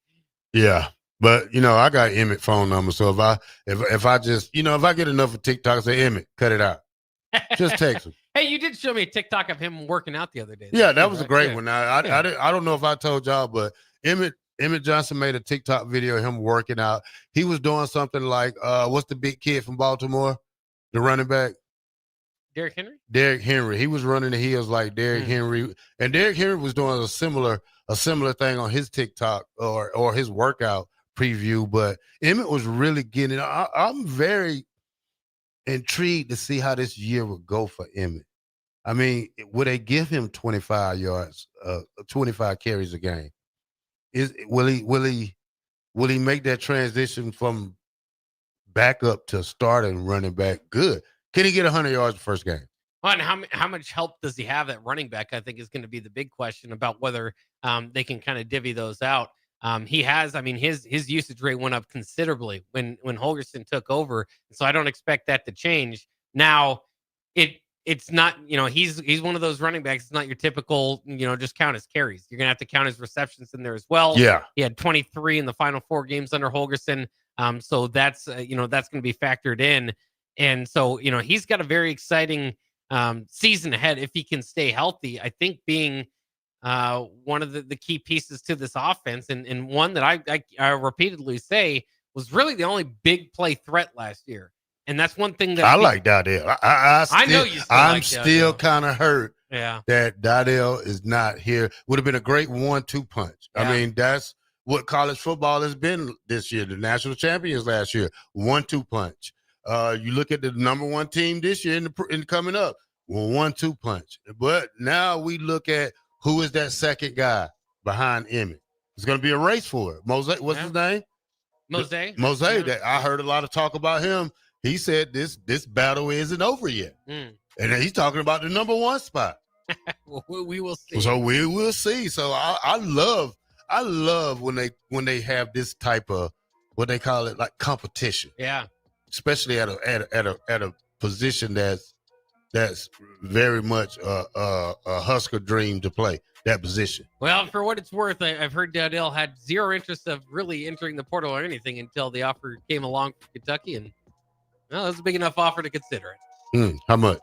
Yeah. But I got Emmett's phone number, so if I just if I get enough of TikTok, I say, Emmett, cut it out. Just text him. Hey, you did show me a TikTok of him working out the other day. Yeah, that was a great one. I don't know if I told y'all, but Emmett Johnson made a TikTok video of him working out. He was doing something like, what's the big kid from Baltimore, the running back? Derrick Henry. Derrick Henry. He was running the hills like Derrick Henry, and Derrick Henry was doing a similar thing on his TikTok or his workout preview, but Emmett was really getting it. I'm very intrigued to see how this year would go for Emmett. I mean, would they give him 25 yards, 25 carries a game? Will he make that transition from backup to starting running back? Good. Can he get 100 yards the first game? Well, and how much help does he have at running back? I think is going to be the big question about whether they can kind of divvy those out. He has, his usage rate went up considerably when Holgorsen took over. So I don't expect that to change. Now, it's not, he's one of those running backs. It's not your typical, just count his carries. You're going to have to count his receptions in there as well. Yeah. He had 23 in the final 4 games under Holgorsen. So that's, that's going to be factored in. And so, he's got a very exciting season ahead if he can stay healthy. I think being one of the key pieces to this offense, and one that I repeatedly say was really the only big play threat last year. And that's one thing that I like Dardell. I know you. I'm still kind of hurt. Yeah. That Dardell is not here. Would have been a great 1-2 punch. Yeah. I mean, that's what college football has been this year. The national champions last year, 1-2 punch. You look at the number 1 team this year in coming up, 1-2 punch. But now we look at who is that second guy behind Emmett. It's going to be a race for it. Mose, what's his name? Mose. Mose. That I heard a lot of talk about him. He said this battle isn't over yet. And he's talking about the number 1 spot. Well, we will see. So we will see. So I love when they have this type of what they call it, like competition. Yeah. Especially at a position that's very much a Husker dream to play. that position. Well, for what it's worth, I've heard Dowdell had zero interest of really entering the portal or anything until the offer came along from Kentucky, and well, it was a big enough offer to consider it. How much?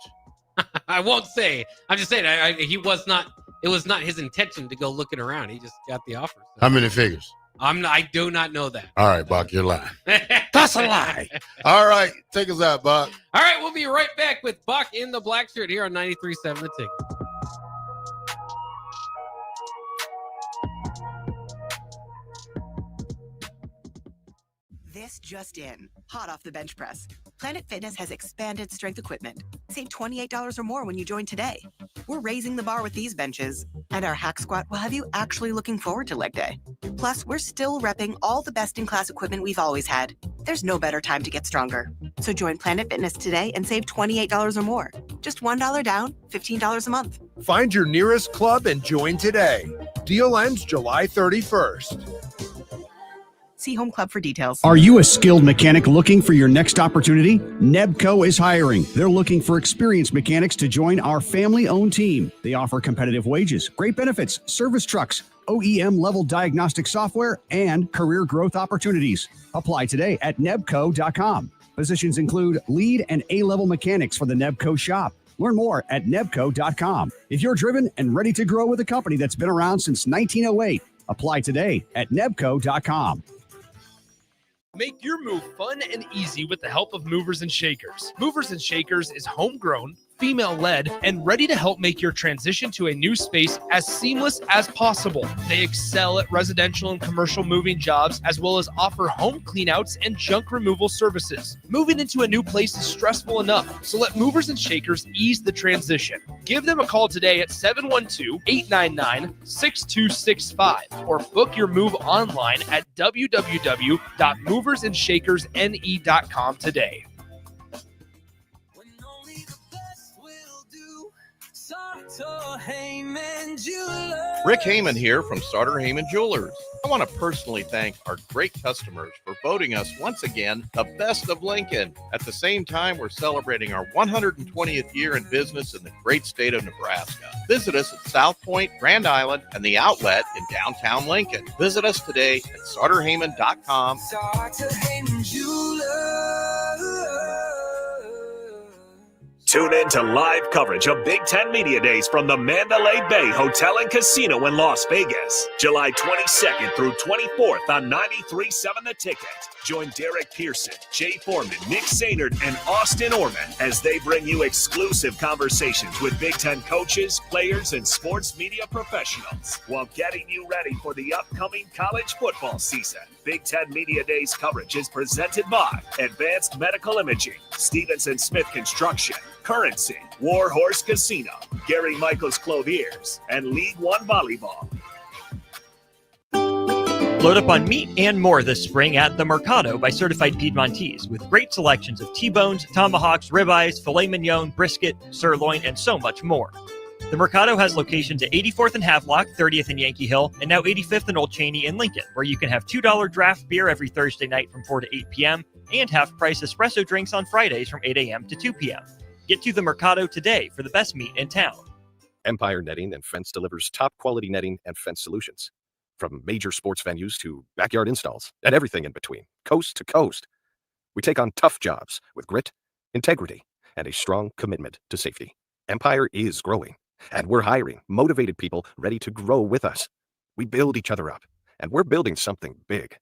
I won't say. I'm just saying it was not his intention to go looking around. He just got the offer. So. How many figures? I do not know that. All right, Bock, you're lying. That's a lie. All right, take us out, Bock. All right, we'll be right back with Bock in the black shirt here on 93.7 The Ticket. This just in, hot off the bench press. Planet Fitness has expanded strength equipment. Save $28 or more when you join today. We're raising the bar with these benches, and our hack squat will have you actually looking forward to leg day. Plus, we're still repping all the best-in-class equipment we've always had. There's no better time to get stronger. So join Planet Fitness today and save $28 or more. Just $1 down, $15 a month. Find your nearest club and join today. Deal ends July 31st. See Home Club for details. Are you a skilled mechanic looking for your next opportunity? Nebco is hiring. They're looking for experienced mechanics to join our family-owned team. They offer competitive wages, great benefits, service trucks, OEM-level diagnostic software, and career growth opportunities. Apply today at nebco.com. Positions include lead and A-level mechanics for the Nebco shop. Learn more at nebco.com. If you're driven and ready to grow with a company that's been around since 1908, apply today at nebco.com. Make your move fun and easy with the help of Movers and Shakers. Movers and Shakers is homegrown, female-led, and ready to help make your transition to a new space as seamless as possible. They excel at residential and commercial moving jobs, as well as offer home cleanouts and junk removal services. Moving into a new place is stressful enough, so let Movers and Shakers ease the transition. Give them a call today at 712-899-6265 or book your move online at www.moversandShakersNE.com today. Rick Heyman here from Starter Heyman Jewelers. I want to personally thank our great customers for voting us once again the best of Lincoln. At the same time, we're celebrating our 120th year in business in the great state of Nebraska. Visit us at South Point, Grand Island, and the Outlet in downtown Lincoln. Visit us today at starterheyman.com. Starter Heyman Jewelers. Tune in to live coverage of Big Ten Media Days from the Mandalay Bay Hotel and Casino in Las Vegas, July 22nd through 24th on 93.7 The Ticket. Join Derek Pearson, Jay Foreman, Nick Sainert, and Austin Orman as they bring you exclusive conversations with Big Ten coaches, players, and sports media professionals while getting you ready for the upcoming college football season. Big Ten Media Days coverage is presented by Advanced Medical Imaging, Stevenson Smith Construction, Currency, Warhorse Casino, Gary Michaels Clothiers, and League One Volleyball. Load up on meat and more this spring at The Mercado by Certified Piedmontese with great selections of T-bones, tomahawks, ribeyes, filet mignon, brisket, sirloin, and so much more. The Mercado has locations at 84th and Havelock, 30th and Yankee Hill, and now 85th and Old Cheney in Lincoln, where you can have $2 draft beer every Thursday night from 4 to 8 p.m. and half-price espresso drinks on Fridays from 8 a.m. to 2 p.m. Get to The Mercado today for the best meat in town. Empire Netting and Fence delivers top-quality netting and fence solutions. From major sports venues to backyard installs and everything in between, coast to coast. We take on tough jobs with grit, integrity, and a strong commitment to safety. Empire is growing, and we're hiring motivated people ready to grow with us. We build each other up, and we're building something big.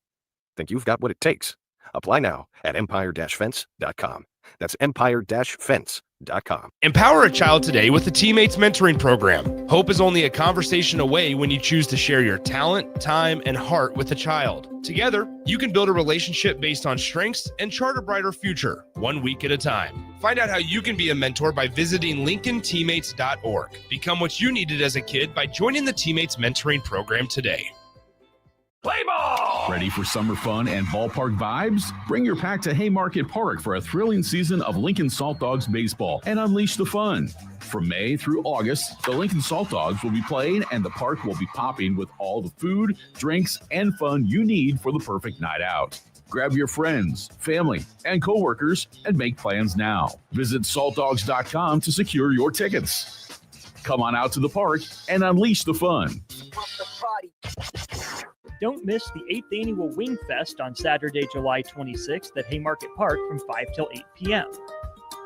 Think you've got what it takes? Apply now at empire-fence.com. That's empire-fence.com. Empower a child today with the Teammates Mentoring Program. Hope is only a conversation away when you choose to share your talent, time, and heart with a child. Together, you can build a relationship based on strengths and chart a brighter future, 1 week at a time. Find out how you can be a mentor by visiting LincolnTeammates.org. Become what you needed as a kid by joining the Teammates Mentoring Program today. Play ball! Ready for summer fun and ballpark vibes? Bring your pack to Haymarket Park for a thrilling season of Lincoln Salt Dogs baseball and unleash the fun. From May through August, the Lincoln Salt Dogs will be playing and the park will be popping with all the food, drinks, and fun you need for the perfect night out. Grab your friends, family, and coworkers and make plans now. Visit saltdogs.com to secure your tickets. Come on out to the park and unleash the fun. Don't miss the 8th Annual Wing Fest on Saturday, July 26th at Haymarket Park from 5 till 8 p.m.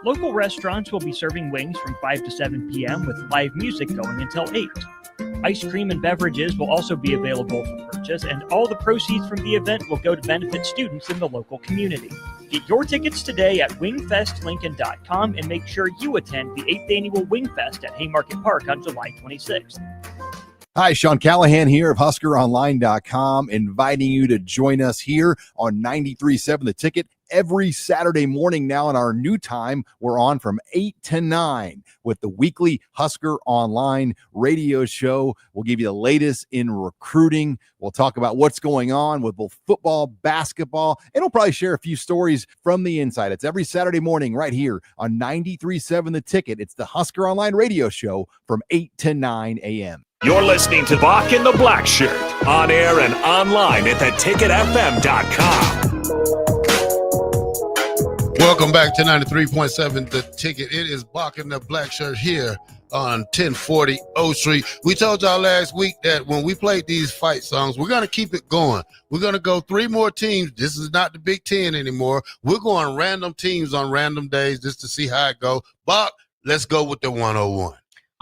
Local restaurants will be serving wings from 5 to 7 p.m. with live music going until 8. Ice cream and beverages will also be available for purchase, and all the proceeds from the event will go to benefit students in the local community. Get your tickets today at wingfestlincoln.com and make sure you attend the 8th Annual Wing Fest at Haymarket Park on July 26th. Hi, Sean Callahan here of HuskerOnline.com, inviting you to join us here on 93.7 The Ticket every Saturday morning now. In our new time, we're on from 8 to 9 with the weekly Husker Online radio show. We'll give you the latest in recruiting. We'll talk about what's going on with both football, basketball, and we'll probably share a few stories from the inside. It's every Saturday morning right here on 93.7 The Ticket. It's the Husker Online radio show from 8 to 9 a.m. You're listening to Bock and the Blackshirt, on air and online at theticketfm.com. Welcome back to 93.7 The Ticket. It is Bock and the Blackshirt here on 1040 O Street. We told y'all last week that when we played these fight songs, we're going to keep it going. We're going to go 3 more teams. This is not the Big Ten anymore. We're going random teams on random days just to see how it goes. Bock, let's go with the 101.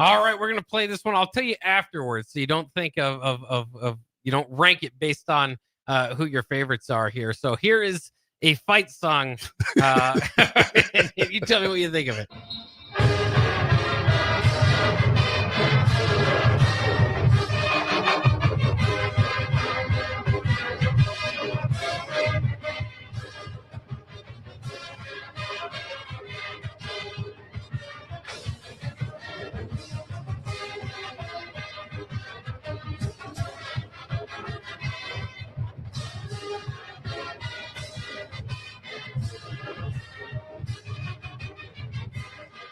All right, we're going to play this one. I'll tell you afterwards, so you don't think of you don't rank it based on who your favorites are here. So here is a fight song. And you tell me what you think of it.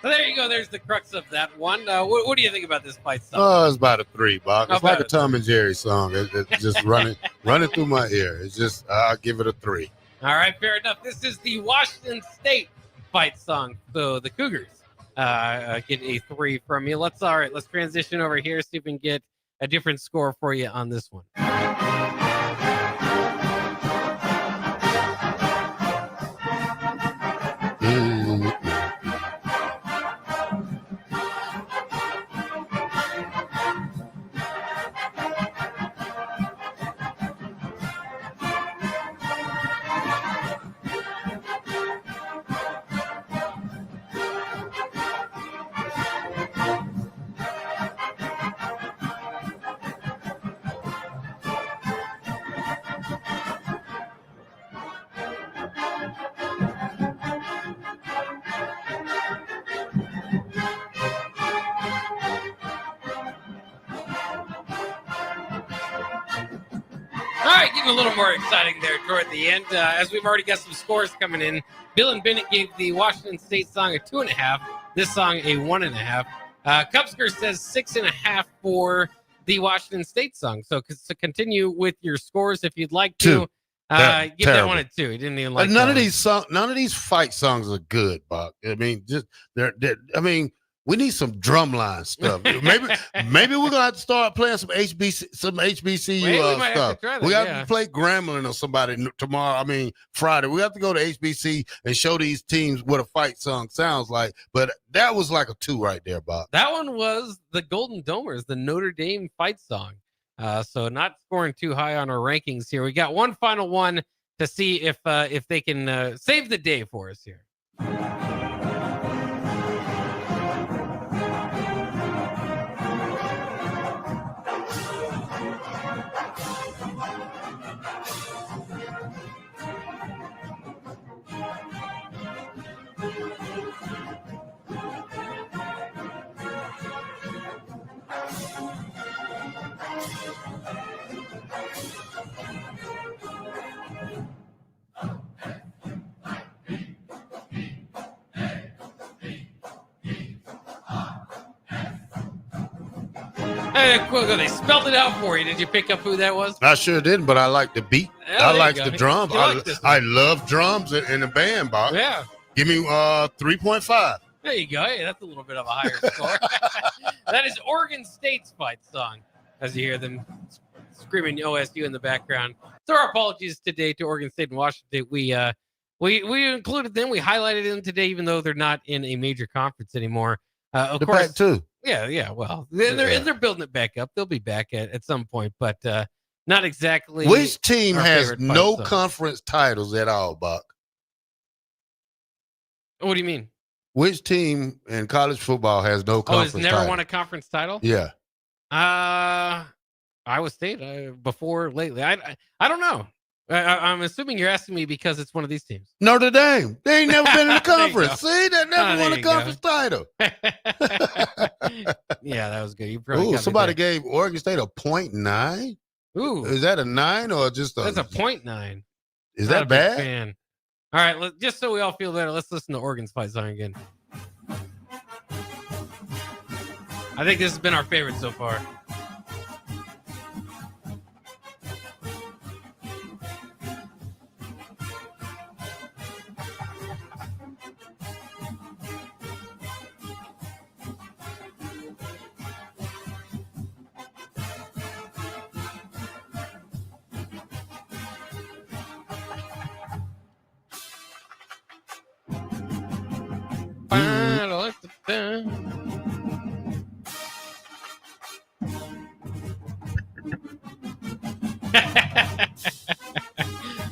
So there you go. There's the crux of that one. What do you think about this fight song? Oh, it's about a 3, Bock. It's like a Tom and Jerry song. It's just running through my ear. It's just, I'll give it a 3. All right, fair enough. This is the Washington State fight song. So the Cougars get a 3 from you. Let's transition over here, see if we can get a different score for you on this one. All right, getting a little more exciting there toward the end. As we've already got some scores coming in, Bill and Bennett gave the Washington State song a 2.5. This song a 1.5. Cubsker says 6.5 for the Washington State song. So continue with your scores if you'd like to. Give that one a 2. He didn't even like none of these fight songs are good, Buck. I mean, we need some drumline stuff. Maybe we're gonna have to start playing some HBCU stuff. We have to play Grambling or somebody tomorrow. I mean, Friday. We have to go to HBC and show these teams what a fight song sounds like. But that was like a 2 right there, Bob. That one was the Golden Domers, the Notre Dame fight song. So not scoring too high on our rankings here. We got one final one to see if they can save the day for us here. They spelled it out for you. Did you pick up who that was? I sure didn't, but I like the beat. I like the drums. Like I love drums in the band, Bob. Yeah. Give me 3.5. There you go. Hey, that's a little bit of a higher score. That is Oregon State's fight song, as you hear them screaming OSU in the background. So our apologies today to Oregon State and Washington. We included them. We highlighted them today, even though they're not in a major conference anymore. Of They're course, back too. Yeah. Well, they're building it back up. They'll be back at some point, but not exactly. Which team our has favorite no fight song. conference titles at all, Buck? What do you mean? Which team in college football has no Oh, conference has never title? won a conference title? Yeah. Iowa State before lately. I don't know. I'm assuming you're asking me because it's one of these teams. Notre Dame. They ain't never been in a There you conference. go. See, they never won there a you go. conference title. Yeah, that was good. You probably Ooh, got me somebody there. gave Oregon State a 0.9. Ooh, Is that a 9 or just a? that's a 0.9. Is Not a that big bad? fan. All right, just so we all feel better, let's listen to Oregon's fight song again. I think this has been our favorite so far.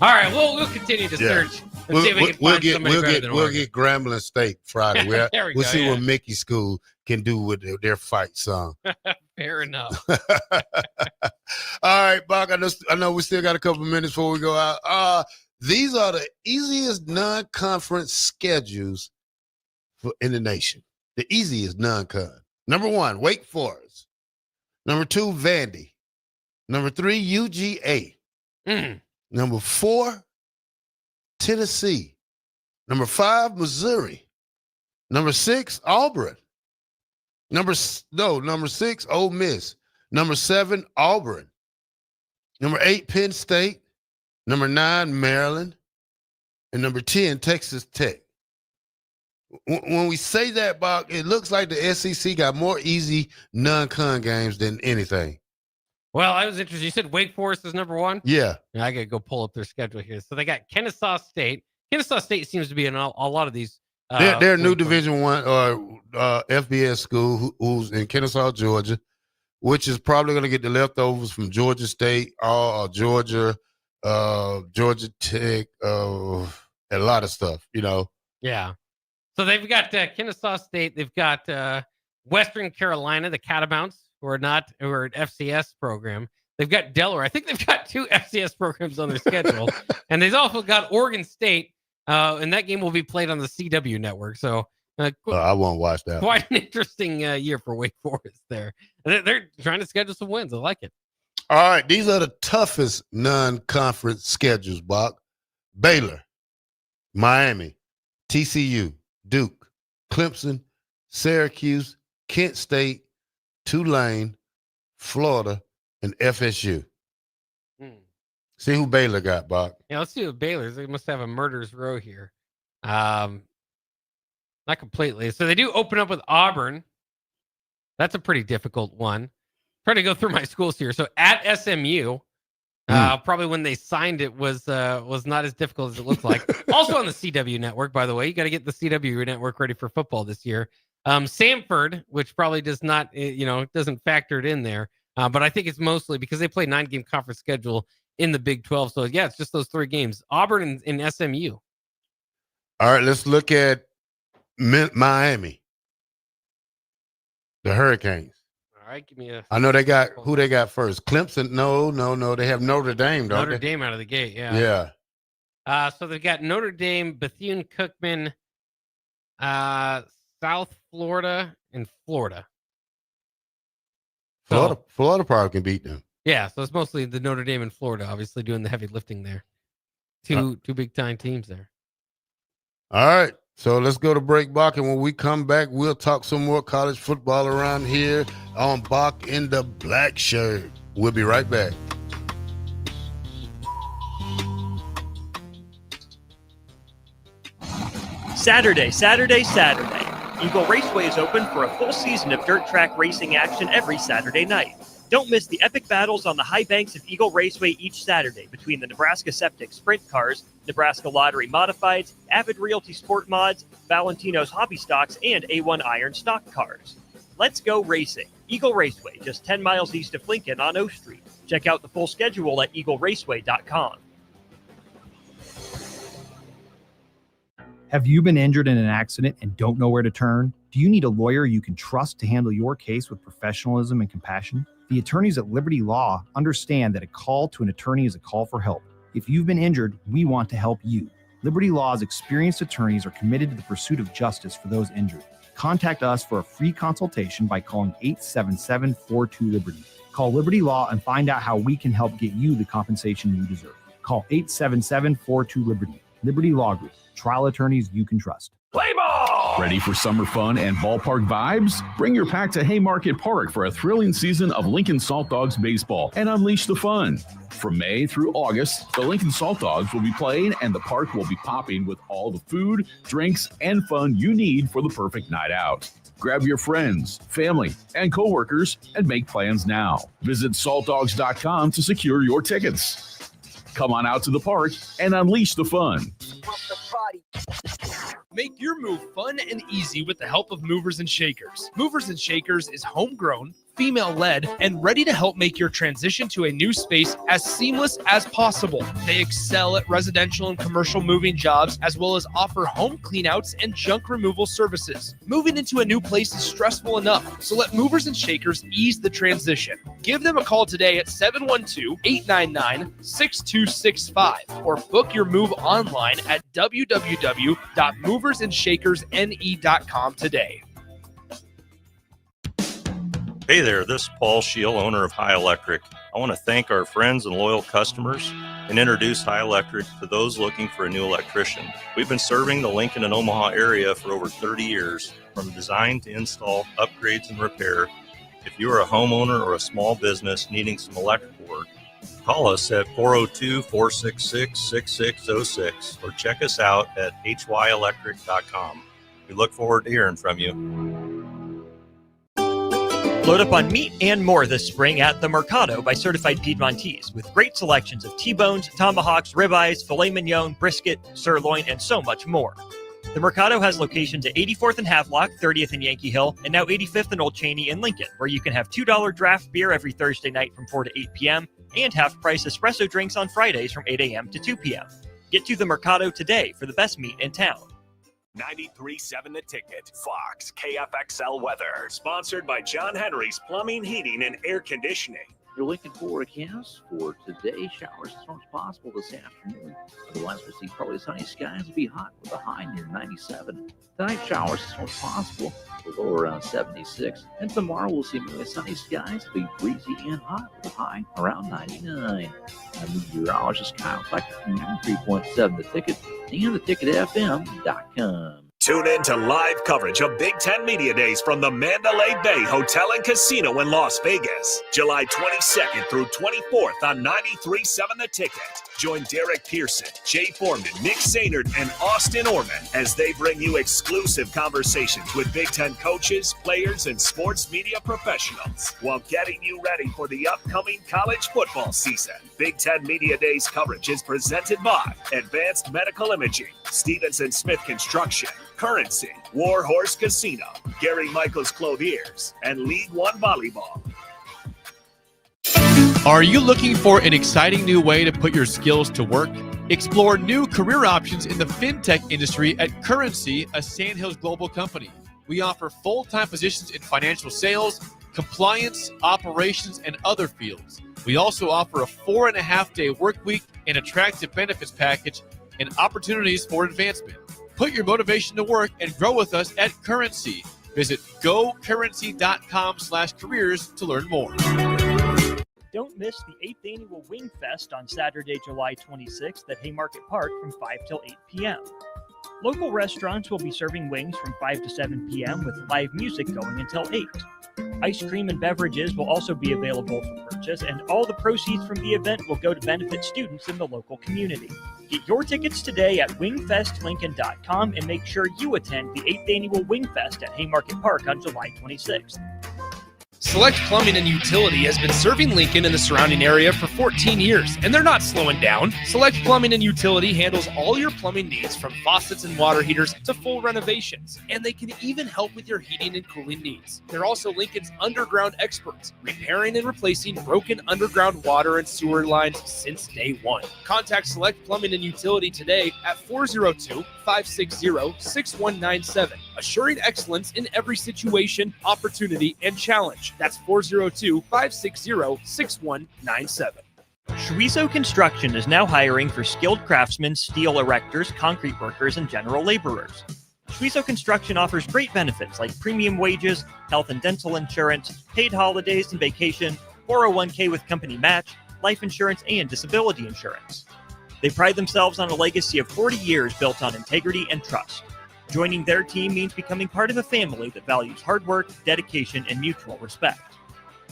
All right, we'll continue to search and see if we can find somebody better than We'll Oregon. get Grambling State Friday. There we We'll go, see yeah. what Mickey School can do with their fight song. Fair enough. All right, Bock. I know we still got a couple of minutes before we go out. These are the easiest non-conference schedules in the nation. The easiest non-con. Number 1, Wake Forest. Number 2, Vandy. Number 3, UGA. Number 4, Tennessee. Number 5, Missouri. Number 6, Auburn. Number 6, Ole Miss. Number 7, Auburn. Number 8, Penn State. Number 9, Maryland. And number 10, Texas Tech. When we say that, Bob, it looks like the SEC got more easy non-con games than anything. Well, I was interested. You said Wake Forest is number 1? Yeah. I got to go pull up their schedule here. So they got Kennesaw State. Kennesaw State seems to be in a lot of these. They're a new Division I or FBS school who's in Kennesaw, Georgia, which is probably going to get the leftovers from Georgia State or Georgia, Georgia Tech, a lot of stuff, you know. Yeah. So they've got Kennesaw State. They've got Western Carolina, the Catamounts, who are an FCS program. They've got Delaware. I think they've got 2 FCS programs on their schedule. And they've also got Oregon State, and that game will be played on the CW network. So I won't watch that. Quite an interesting year for Wake Forest there. They're trying to schedule some wins. I like it. All right, these are the toughest non-conference schedules, Bock. Baylor, Miami, TCU, Duke, Clemson, Syracuse, Kent State, Tulane, Florida, and FSU. See who Baylor got, Bock. Yeah, let's see what Baylor's. They must have a murderer's row here. Not completely. So they do open up with Auburn. That's a pretty difficult one. Trying to go through my schools here. So at SMU, probably when they signed it was not as difficult as it looked like. Also on the CW network, by the way. You got to get the CW network ready for football this year. Samford, which probably does not, doesn't factor it in there. But I think it's mostly because they play 9-game conference schedule in the Big 12. So yeah, it's just those 3 games. Auburn and SMU. All right, let's look at Miami. The Hurricanes. All right, give me a. I know they got who they got first. Clemson. No. They have Notre Dame, don't they? Notre Dame out of the gate, yeah. Yeah. So they've got Notre Dame, Bethune-Cookman, South Florida, and Florida. Florida probably can beat them. Yeah, so it's mostly the Notre Dame and Florida, obviously doing the heavy lifting there. Two big time teams there. All right. So let's go to break, Bock, and when we come back, we'll talk some more college football around here on Bock in the Black Shirt. We'll be right back. Saturday. Eagle Raceway is open for a full season of dirt track racing action every Saturday night. Don't miss the epic battles on the high banks of Eagle Raceway each Saturday between the Nebraska Septic Sprint Cars, Nebraska Lottery Modifieds, Avid Realty Sport Mods, Valentino's Hobby Stocks, and A1 Iron Stock Cars. Let's go racing. Eagle Raceway, just 10 miles east of Lincoln on O Street. Check out the full schedule at eagleraceway.com. Have you been injured in an accident and don't know where to turn? Do you need a lawyer you can trust to handle your case with professionalism and compassion? The attorneys at Liberty Law understand that a call to an attorney is a call for help. If you've been injured, we want to help you. Liberty Law's experienced attorneys are committed to the pursuit of justice for those injured. Contact us for a free consultation by calling 877-42-LIBERTY. Call Liberty Law and find out how we can help get you the compensation you deserve. Call 877-42-LIBERTY. Liberty Law Group. Trial attorneys you can trust. Play ball! Ready for summer fun and ballpark vibes? Bring your pack to Haymarket Park for a thrilling season of Lincoln Salt Dogs baseball and unleash the fun. From May through August, the Lincoln Salt Dogs will be playing and the park will be popping with all the food, drinks, and fun you need for the perfect night out. Grab your friends, family, and coworkers and make plans now. Visit saltdogs.com to secure your tickets. Come on out to the park and unleash the fun. Make your move fun and easy with the help of Movers and Shakers. Movers and Shakers is homegrown, female-led, and ready to help make your transition to a new space as seamless as possible. They excel at residential and commercial moving jobs, as well as offer home cleanouts and junk removal services. Moving into a new place is stressful enough, so let Movers and Shakers ease the transition. Give them a call today at 712-899-6265 or book your move online at www.moversandShakersNE.com today. Hey there, this is Paul Scheel, owner of High Electric. I want to thank our friends and loyal customers and introduce High Electric to those looking for a new electrician. We've been serving the Lincoln and Omaha area for over 30 years, from design to install, upgrades, and repair. If you are a homeowner or a small business needing some electrical work, call us at 402-466-6606 or check us out at hyelectric.com. We look forward to hearing from you. Load up on meat and more this spring at The Mercado by Certified Piedmontese, with great selections of T-bones, tomahawks, ribeyes, filet mignon, brisket, sirloin, and so much more. The Mercado has locations at 84th and Havelock, 30th and Yankee Hill, and now 85th and Old Cheney in Lincoln, where you can have $2 draft beer every Thursday night from 4 to 8 p.m. and half-price espresso drinks on Fridays from 8 a.m. to 2 p.m. Get to The Mercado today for the best meat in town. 93.7 The Ticket, Fox, KFXL weather. Sponsored by John Henry's Plumbing, Heating, and Air Conditioning. Your Lincoln forecast for today: showers as much as possible this afternoon. Otherwise, we'll see partly sunny skies. Will be hot with a high near 97. Tonight, showers as much as possible. The low around 76. And tomorrow, we'll see mainly sunny skies. Be breezy and hot with a high around 99. I'm meteorologist Kyle Fleck from 93.7 The Ticket and theticketfm.com. Tune in to live coverage of Big Ten Media Days from the Mandalay Bay Hotel and Casino in Las Vegas, July 22nd through 24th on 93.7 The Ticket. Join Derek Pearson, Jay Foreman, Nick Sainert, and Austin Orman as they bring you exclusive conversations with Big Ten coaches, players, and sports media professionals while getting you ready for the upcoming college football season. Big Ten Media Days coverage is presented by Advanced Medical Imaging, Stevenson Smith Construction, Currency, Warhorse Casino, Gary Michaels Clothiers, and League One Volleyball. Are you looking for an exciting new way to put your skills to work? Explore new career options in the fintech industry at Currency, a Sandhills global company. We offer full-time positions in financial sales, compliance, operations, and other fields. We also offer a 4.5-day work week, an attractive benefits package, and opportunities for advancement. Put your motivation to work and grow with us at Currency. Visit gocurrency.com/careers to learn more. Don't miss the 8th Annual Wing Fest on Saturday, July 26th at Haymarket Park from 5 till 8 p.m. Local restaurants will be serving wings from 5 to 7 p.m. with live music going until 8. Ice cream and beverages will also be available for purchase. purchase, and all the proceeds from the event will go to benefit students in the local community. Get your tickets today at wingfestlincoln.com and make sure you attend the 8th Annual Wingfest at Haymarket Park on July 26th. Select Plumbing and Utility has been serving Lincoln and the surrounding area for 14 years, and they're not slowing down. Select Plumbing and Utility handles all your plumbing needs, from faucets and water heaters to full renovations, and they can even help with your heating and cooling needs. They're also Lincoln's underground experts, repairing and replacing broken underground water and sewer lines since day one. Contact Select Plumbing and Utility today at 402-560-6197, assuring excellence in every situation, opportunity, and challenge. That's 402-560-6197. Schweizo Construction is now hiring for skilled craftsmen, steel erectors, concrete workers, and general laborers. Schweizo Construction offers great benefits like premium wages, health and dental insurance, paid holidays and vacation, 401k with company match, life insurance, and disability insurance. They pride themselves on a legacy of 40 years built on integrity and trust. Joining their team means becoming part of a family that values hard work, dedication, and mutual respect.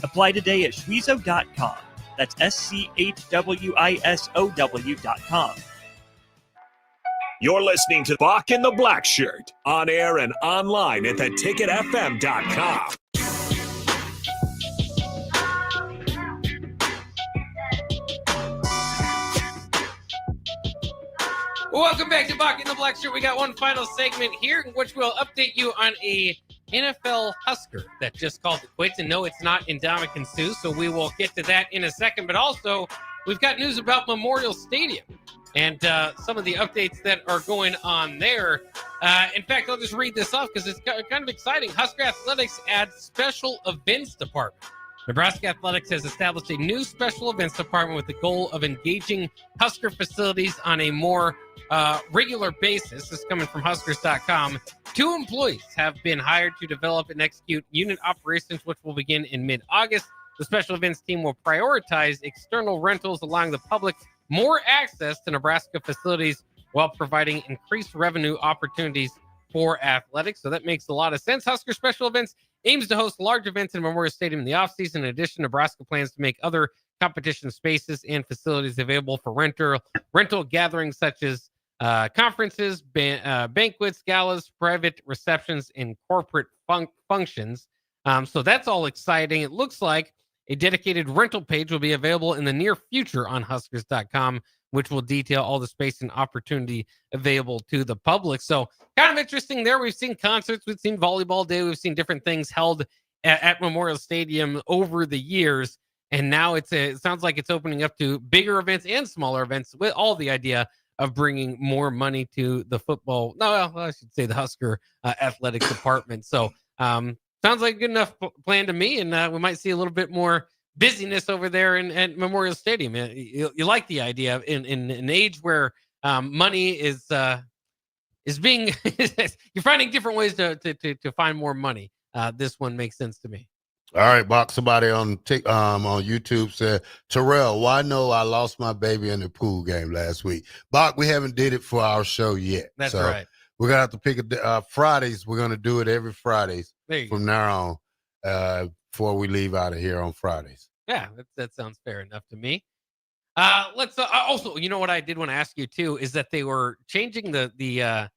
Apply today at schweizo.com. That's schwissow.com. You're listening to Bock and the Blackshirt, on air and online at theticketfm.com. Welcome back to Bock and the Blackshirt. We got one final segment here in which we'll update you on a NFL Husker that just called it quits. And no, it's not Ndamukong Suh, so we will get to that in a second. But also, we've got news about Memorial Stadium and some of the updates that are going on there. In fact, I'll just read this off because it's kind of exciting. Husker Athletics adds special events department. Nebraska Athletics has established a new special events department with the goal of engaging Husker facilities on a more regular basis. This is coming from Huskers.com. 2 employees have been hired to develop and execute unit operations, which will begin in mid-August. The special events team will prioritize external rentals, allowing the public more access to Nebraska facilities while providing increased revenue opportunities for athletics. So that makes a lot of sense. Husker Special Events aims to host large events in Memorial Stadium in the offseason. In addition, Nebraska plans to make other competition spaces and facilities available for rental gatherings such as conferences, banquets, galas, private receptions, and corporate functions. So that's all exciting. It looks like a dedicated rental page will be available in the near future on Huskers.com, which will detail all the space and opportunity available to the public. So kind of interesting there. We've seen concerts, we've seen volleyball day, we've seen different things held at Memorial Stadium over the years. And now it sounds like it's opening up to bigger events and smaller events, with all the idea of bringing more money to the football. No, I should say the Husker athletic department. So sounds like a good enough plan to me. And we might see a little bit more busyness over there at Memorial Stadium. You like the idea of in an age where money is being you're finding different ways to find more money. This one makes sense to me. All right, Bock. Somebody on YouTube said, Terrell, well, I know I lost my baby in the pool game last week. Bock, we haven't did it for our show yet. That's right. We're gonna have to pick Fridays. We're gonna do it every Fridays from now on. Before we leave out of here on Fridays. Yeah, that sounds fair enough to me. Let's also, you know what I did want to ask you too is that they were changing the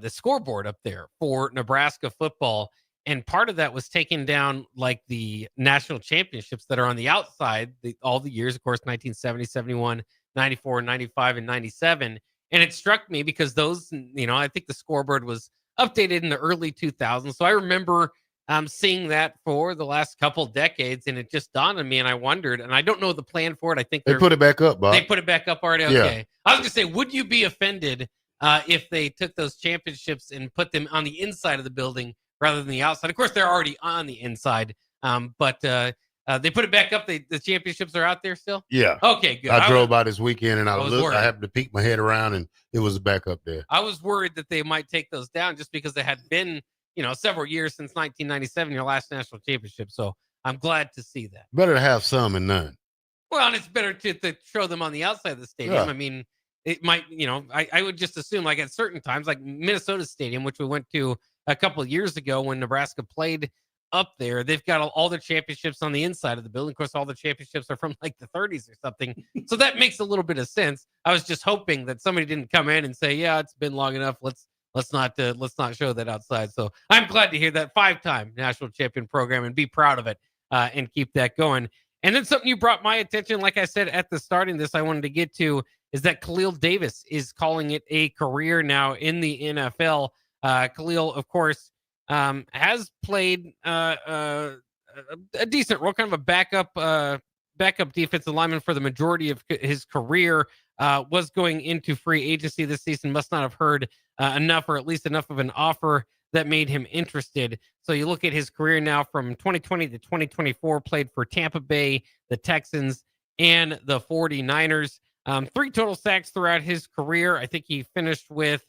scoreboard up there for Nebraska football, and part of that was taking down like the national championships that are on the outside all the years, of course, 1970, 71, 94, 95, and 97. And it struck me because those, I think the scoreboard was updated in the early 2000s. So I remember seeing that for the last couple decades, and it just dawned on me, and I wondered, and I don't know the plan for it. I think they put it back up, Bob. They put it back up already? Okay. Yeah. I was going to say, would you be offended if they took those championships and put them on the inside of the building rather than the outside? Of course, they're already on the inside, but they put it back up. The championships are out there still? Yeah. Okay, good. I drove by this weekend, and I worried. I happened to peek my head around, and it was back up there. I was worried that they might take those down just because they had been several years since 1997, your last national championship. So I'm glad to see that. Better to have some and none. Well, and it's better to show them on the outside of the stadium. Yeah. I mean, it might, I would just assume like at certain times, like Minnesota Stadium, which we went to a couple of years ago when Nebraska played up there. They've got all the championships on the inside of the building. Of course, all the championships are from like the 30s or something. So that makes a little bit of sense. I was just hoping that somebody didn't come in and say, yeah, it's been long enough. Let's not show that outside. So I'm glad to hear that 5-time national champion program and be proud of it and keep that going. And then something you brought my attention, like I said at the starting this, I wanted to get to is that Khalil Davis is calling it a career now in the NFL. Khalil, of course, has played a decent role, kind of a backup defensive lineman for the majority of his career. Was going into free agency this season, must not have heard enough, or at least enough of an offer that made him interested. So you look at his career now from 2020 to 2024, played for Tampa Bay, the Texans, and the 49ers. 3 total sacks throughout his career. I think he finished with,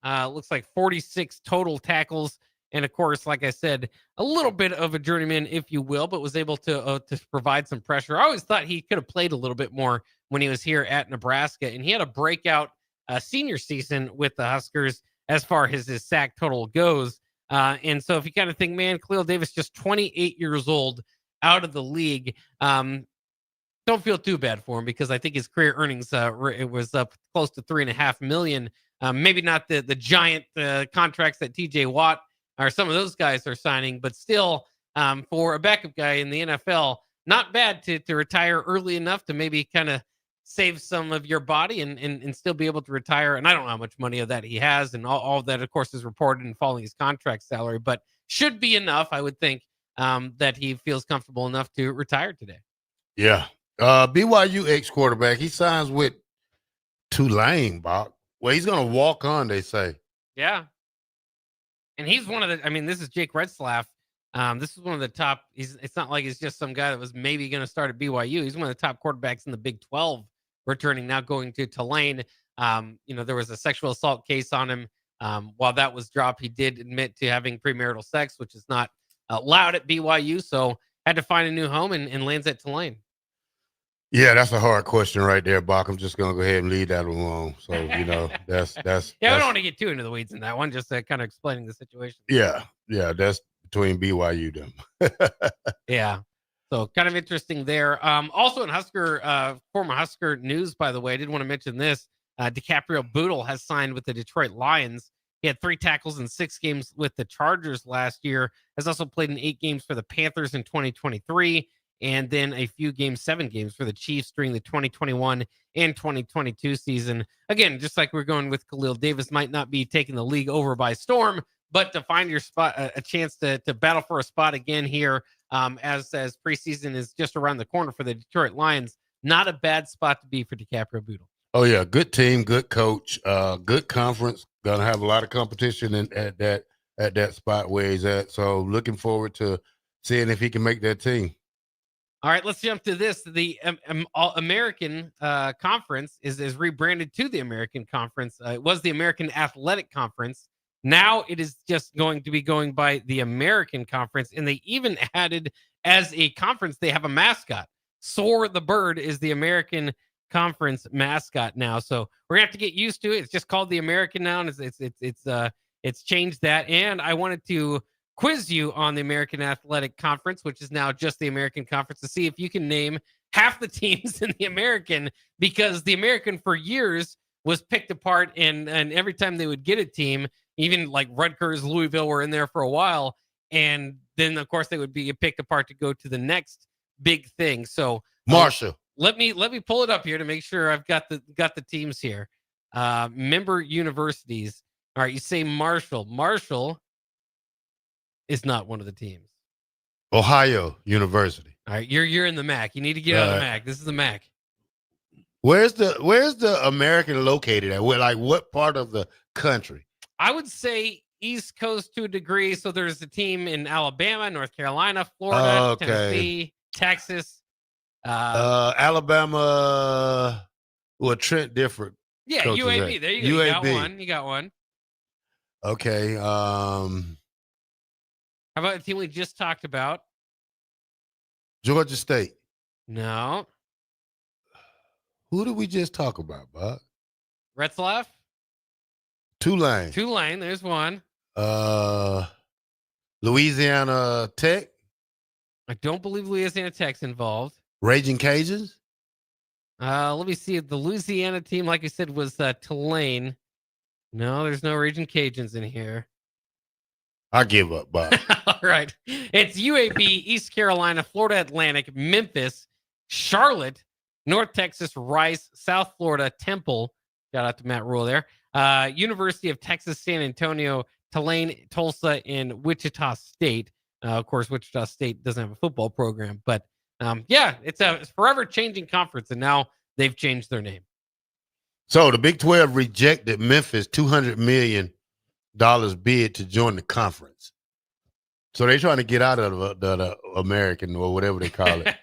looks like 46 total tackles. And of course, like I said, a little bit of a journeyman, if you will, but was able to provide some pressure. I always thought he could have played a little bit more when he was here at Nebraska. And he had a breakout senior season with the Huskers as far as his sack total goes. And so if you kind of think, man, Khalil Davis, just 28 years old, out of the league, don't feel too bad for him, because I think his career earnings, it was up close to $3.5 million. Maybe not the giant contracts that TJ Watt or some of those guys are signing, but still, for a backup guy in the NFL, not bad to retire early enough to maybe kind of save some of your body and still be able to retire. And I don't know how much money of that he has, and all of that, of course, is reported in following his contract salary, but should be enough, I would think, that he feels comfortable enough to retire today. Yeah. BYU ex-quarterback, he signs with Tulane, Bock. Well, he's going to walk on, they say. Yeah. And he's one of the, I mean, this is Jake Retzlaff. This is one of the top, it's not like he's just some guy that was maybe going to start at BYU. He's one of the top quarterbacks in the Big 12, returning, now going to Tulane. There was a sexual assault case on him. While that was dropped, he did admit to having premarital sex, which is not allowed at BYU. So had to find a new home and lands at Tulane. Yeah, that's a hard question right there, Bock. I'm just gonna go ahead and leave that alone. So that's yeah. I don't want to get too into the weeds in that one. Just kind of explaining the situation. Yeah, that's between BYU them. Yeah, so kind of interesting there. Also in Husker, former Husker news, by the way, I did want to mention this. DiCaprio Bootle has signed with the Detroit Lions. He had 3 tackles in 6 games with the Chargers last year. Has also played in 8 games for the Panthers in 2023. And then a few games, 7 games for the Chiefs during the 2021 and 2022 season. Again, just like we're going with Khalil Davis, might not be taking the league over by storm, but to find your spot, a chance to battle for a spot again here, as preseason is just around the corner for the Detroit Lions. Not a bad spot to be for DiCaprio Bootle. Oh yeah, good team, good coach, good conference. Gonna have a lot of competition at that spot where he's at. So looking forward to seeing if he can make that team. All right, let's jump to this. The American Conference is rebranded to the American Conference. It was the American Athletic Conference. Now it is just going to be going by the American Conference, and they even added, as a conference, they have a mascot. Soar the Bird is the American Conference mascot now. So we're gonna have to get used to it. It's just called the American now, and it's changed that. And I wanted to quiz you on the American Athletic Conference, which is now just the American Conference, to see if you can name half the teams in the American, because the American for years was picked apart, and every time they would get a team, even like Rutgers, Louisville were in there for a while, and then of course they would be picked apart to go to the next big thing. So Marshall, let me pull it up here to make sure I've got the teams here. Member universities. All right, you say Marshall. Marshall is not one of the teams. Ohio University. All right, you're in the MAC. You need to get out of the MAC. This is the MAC. Where's the American located at? What part of the country? I would say East Coast to a degree. So there's a team in Alabama, North Carolina, Florida, Tennessee, Texas. Alabama. Well, Trent different. Yeah, UAB. There you go. UAB. You got one. Okay. How about the team we just talked about? Georgia State. No. Who did we just talk about, Bob? Retzlaff? Tulane. Tulane, there's one. Louisiana Tech? I don't believe Louisiana Tech's involved. Raging Cajuns? Let me see. The Louisiana team, like I said, was Tulane. No, there's no Raging Cajuns in here. I give up, Bob. All right. It's UAB, East Carolina, Florida Atlantic, Memphis, Charlotte, North Texas, Rice, South Florida, Temple. Shout out to Matt Rule there. University of Texas, San Antonio, Tulane, Tulsa, and Wichita State. Of course, Wichita State doesn't have a football program, but it's a forever changing conference, and now they've changed their name. So the Big 12 rejected Memphis $200 million bid to join the conference. So they're trying to get out of the American or whatever they call it.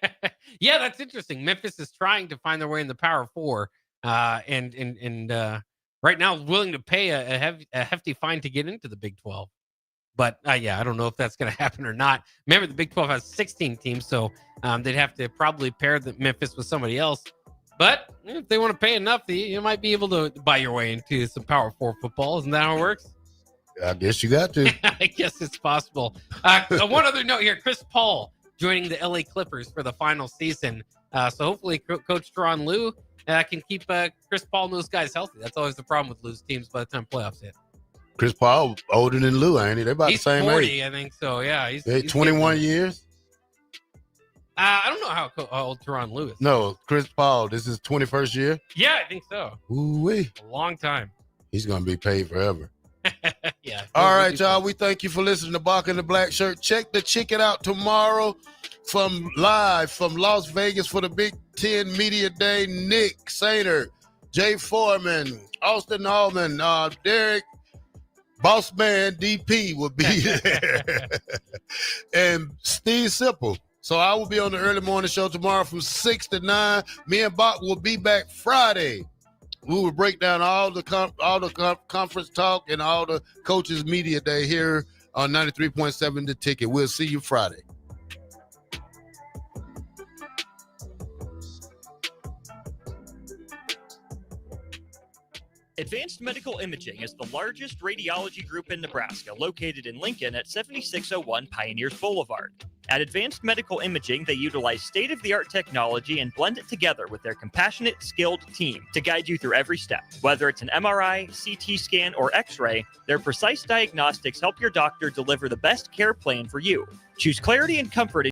Yeah, that's interesting. Memphis is trying to find their way in the Power Four, and right now willing to pay a hefty fine to get into the Big 12. But I don't know if that's going to happen or not. Remember, the Big 12 has 16 teams, so they'd have to probably pair the Memphis with somebody else. But if they want to pay enough, you might be able to buy your way into some Power 4 football. Isn't that how it works? I guess you got to. I guess it's possible. One other note here. Chris Paul joining the LA Clippers for the final season. So hopefully Coach Teron Lue can keep Chris Paul and those guys healthy. That's always the problem with Lue's teams by the time playoffs hit. Chris Paul older than Lue, ain't he? They're about He's the same 40, age. I think so. Yeah, he's 21 years. I don't know how old Teron Lue is. No, Chris Paul. This is 21st year. Yeah, I think so. Ooh-wee. A long time. He's gonna be paid forever. Yeah. All right, y'all. We thank you for listening to Bock and the Black Shirt. Check the chicken out tomorrow live from Las Vegas for the Big Ten Media Day. Nick Sainer, Jay Foreman, Austin Allman, Derek, Boss Man DP will be there, and Steve Simple. So I will be on the early morning show tomorrow from 6 to 9. Me and Bock will be back Friday. We will break down all the conference talk and all the coaches' media day here on 93.7 The Ticket. We'll see you Friday. Advanced Medical Imaging is the largest radiology group in Nebraska, located in Lincoln at 7601 Pioneers Boulevard. At Advanced Medical Imaging, they utilize state-of-the-art technology and blend it together with their compassionate, skilled team to guide you through every step. Whether it's an MRI, CT scan, or X-ray, their precise diagnostics help your doctor deliver the best care plan for you. Choose clarity and comfort